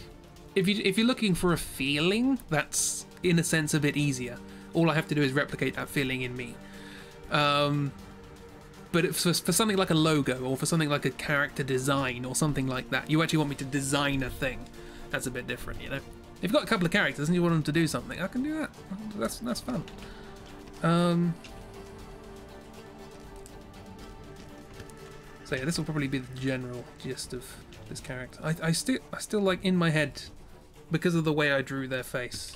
if you're looking for a feeling, that's in a sense a bit easier. All I have to do is replicate that feeling in me. But for something like a logo, or for something like a character design, or something like that, you actually want me to design a thing. That's a bit different, If you've got a couple of characters and you want them to do something, I can do that. That's fun. So yeah, this will probably be the general gist of this character. I still like, in my head, because of the way I drew their face,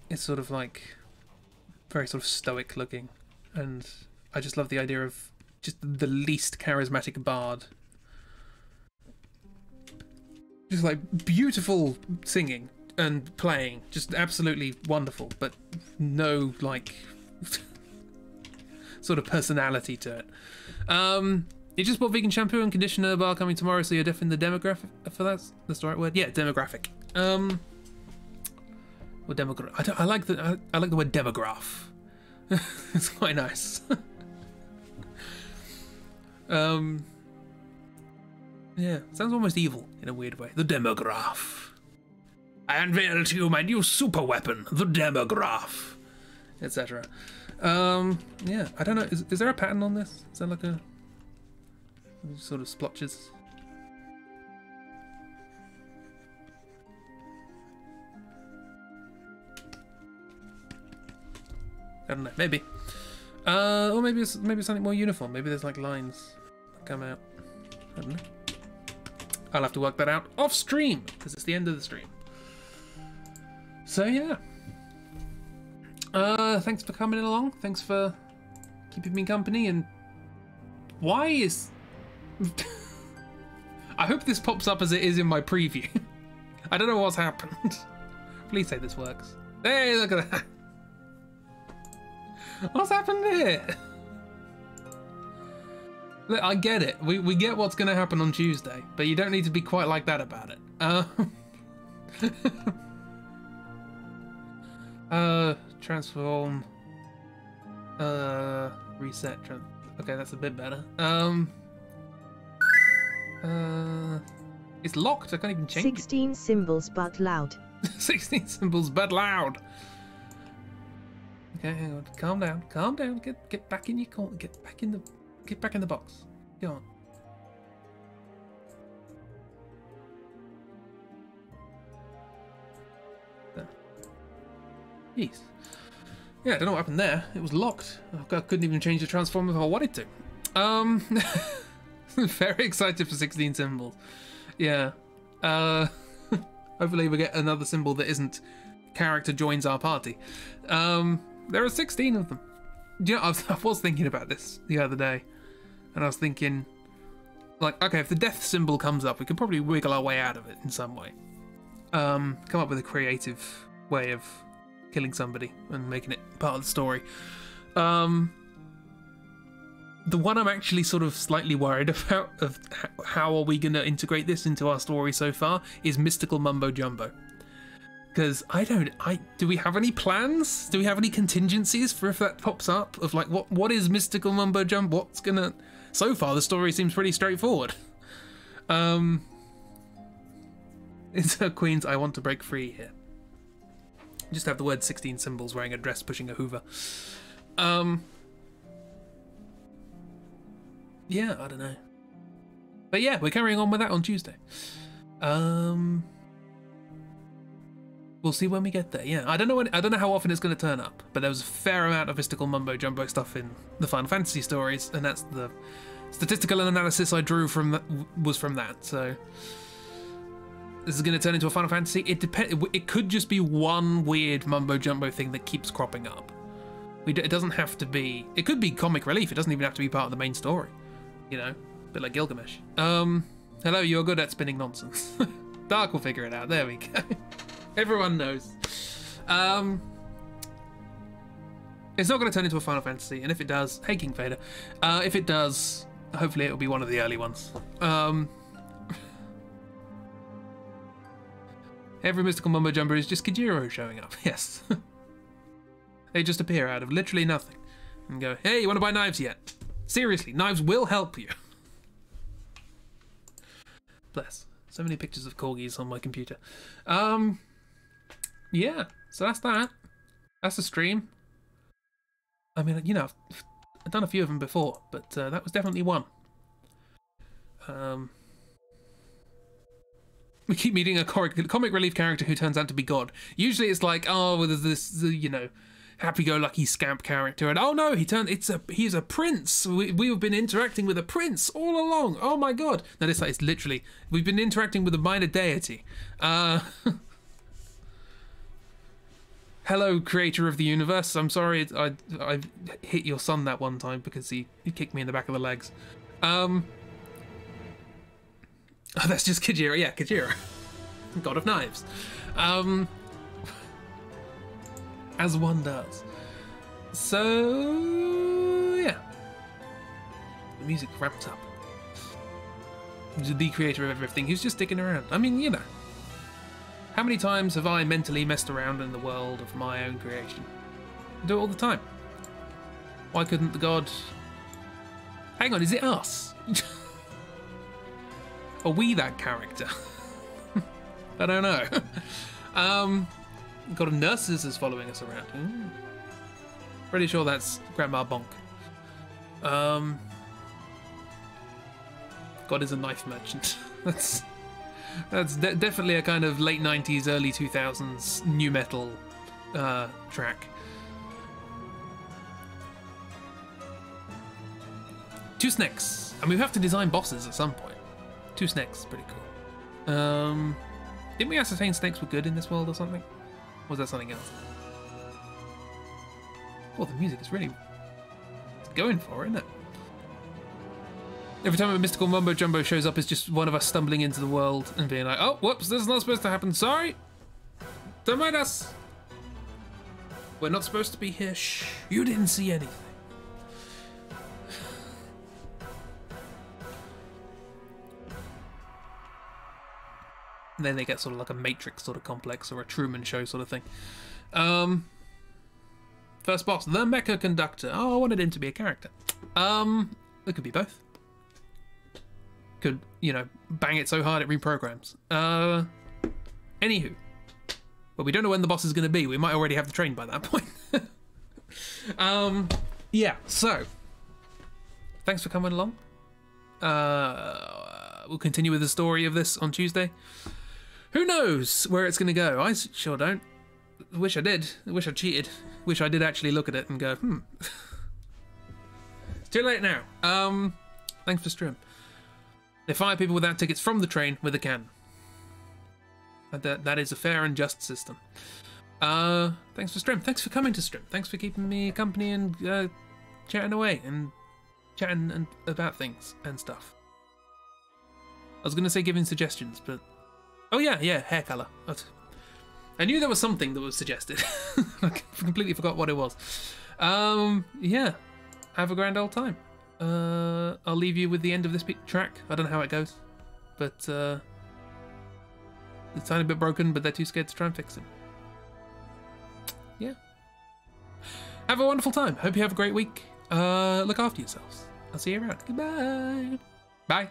it's sort of like very sort of stoic looking, and I just love the idea of just the least charismatic bard. Just like beautiful singing and playing, just absolutely wonderful, but no like sort of personality to it. You just bought vegan shampoo and conditioner bar coming tomorrow, so you're definitely the demographic for that. That's the right word. Yeah, demographic. Or demographic. I like the word demograph. It's quite nice. Yeah, sounds almost evil in a weird way. The demograph. I unveil to you my new super weapon, the demograph, etc. Yeah, I don't know. Is there a pattern on this? Is there like a sort of splotches? I don't know. Maybe. Or maybe it's something more uniform. Maybe there's like lines that come out. I don't know. I'll have to work that out off stream because it's the end of the stream. So yeah. Thanks for coming along. Thanks for keeping me company. And why is... I hope this pops up as it is in my preview. I don't know what's happened. Please say this works. Hey, look at that. What's happened here? Look, I get it. We get what's going to happen on Tuesday, but you don't need to be quite like that about it. Transform. Reset. Okay, that's a bit better. It's locked. I can't even change 16 symbols but loud. 16 symbols but loud. Okay, hang on. Calm down. Calm down. Get back in your corner. Get back in the box. Go on. There. Jeez. Yeah, I don't know what happened there. It was locked. I couldn't even change the transform if I wanted to. Very excited for 16 symbols. Yeah. Hopefully we get another symbol that isn't character joins our party. There are 16 of them. You know, I was thinking about this the other day, and I was thinking, like, okay, if the death symbol comes up, we could probably wiggle our way out of it in some way. Come up with a creative way of killing somebody and making it part of the story. The one I'm actually sort of slightly worried about of how are we going to integrate this into our story so far is mystical mumbo jumbo. Because do we have any plans? Do we have any contingencies for if that pops up? Of like, what is mystical mumbo jumbo? What's gonna... So far, the story seems pretty straightforward. It's Queen's I want to break free here. Just have the word 16 symbols wearing a dress pushing a hoover. Yeah, I don't know. But yeah, we're carrying on with that on Tuesday. We'll see when we get there. Yeah, I don't know how often it's going to turn up, but there was a fair amount of mystical mumbo jumbo stuff in the Final Fantasy stories, and that's the statistical analysis I drew from that was from that. So this is going to turn into a Final Fantasy. It could just be one weird mumbo jumbo thing that keeps cropping up. It doesn't have to be. It could be comic relief. It doesn't even have to be part of the main story. You know, a bit like Gilgamesh. Hello, you're good at spinning nonsense. Dark will figure it out. There we go. Everyone knows. It's not going to turn into a Final Fantasy, and if it does, hey King Vader. If it does, hopefully it'll be one of the early ones. Every mystical mumbo jumbo is just Kajiro showing up. Yes. They just appear out of literally nothing and go, hey, you want to buy knives yet? Seriously, knives will help you. Bless. So many pictures of corgis on my computer. Yeah, so that's that. That's the stream. I mean, you know, I've done a few of them before, but that was definitely one. We keep meeting a comic relief character who turns out to be God. Usually it's like, oh, well, there's this, you know, happy-go-lucky scamp character, and oh no, he's a prince. We've been interacting with a prince all along. Oh my god! No, it's literally we've been interacting with a minor deity. Hello, creator of the universe. I'm sorry I hit your son that one time because he kicked me in the back of the legs. Oh, that's just Kajira. Yeah, Kajira, God of Knives. As one does. So, yeah. The music ramps up. The creator of everything, who's just sticking around. I mean, you know. How many times have I mentally messed around in the world of my own creation? I do it all the time. Why couldn't the god... Hang on, is it us? Are we that character? I don't know. God of Nurses is following us around. Ooh. Pretty sure that's Grandma Bonk. God is a knife merchant. that's definitely a kind of late 90s, early 2000s new metal track. 2 snakes. And we have to design bosses at some point. 2 snakes, pretty cool. Didn't we ascertain snakes were good in this world or something? Or was that something else? Oh, the music is really going for it, isn't it? Every time a mystical mumbo jumbo shows up, it's just one of us stumbling into the world and being like, oh, whoops, this is not supposed to happen. Sorry. Don't mind us. We're not supposed to be here. Shh. You didn't see anything. And then they get sort of like a Matrix sort of complex or a Truman Show sort of thing. First boss, the Mecha Conductor. Oh, I wanted him to be a character. It could be both. Could, you know, bang it so hard it reprograms. Anywho. But we don't know when the boss is going to be. We might already have the train by that point. Yeah, so. Thanks for coming along. We'll continue with the story of this on Tuesday. Who knows where it's going to go? I sure don't. Wish I did. I wish I cheated. Wish I did actually look at it and go, It's too late now. Thanks for stream. They fire people without tickets from the train with a cannon. That is a fair and just system. Thanks for stream. Thanks for coming to stream. Thanks for keeping me company and chatting away and chatting about things and stuff. I was going to say giving suggestions, but... Oh yeah, hair colour. I knew there was something that was suggested. I completely forgot what it was. Yeah. Have a grand old time. I'll leave you with the end of this track. I don't know how it goes, but it's a tiny bit broken, but they're too scared to try and fix it. Yeah. Have a wonderful time. Hope you have a great week. Look after yourselves. I'll see you around. Goodbye. Bye.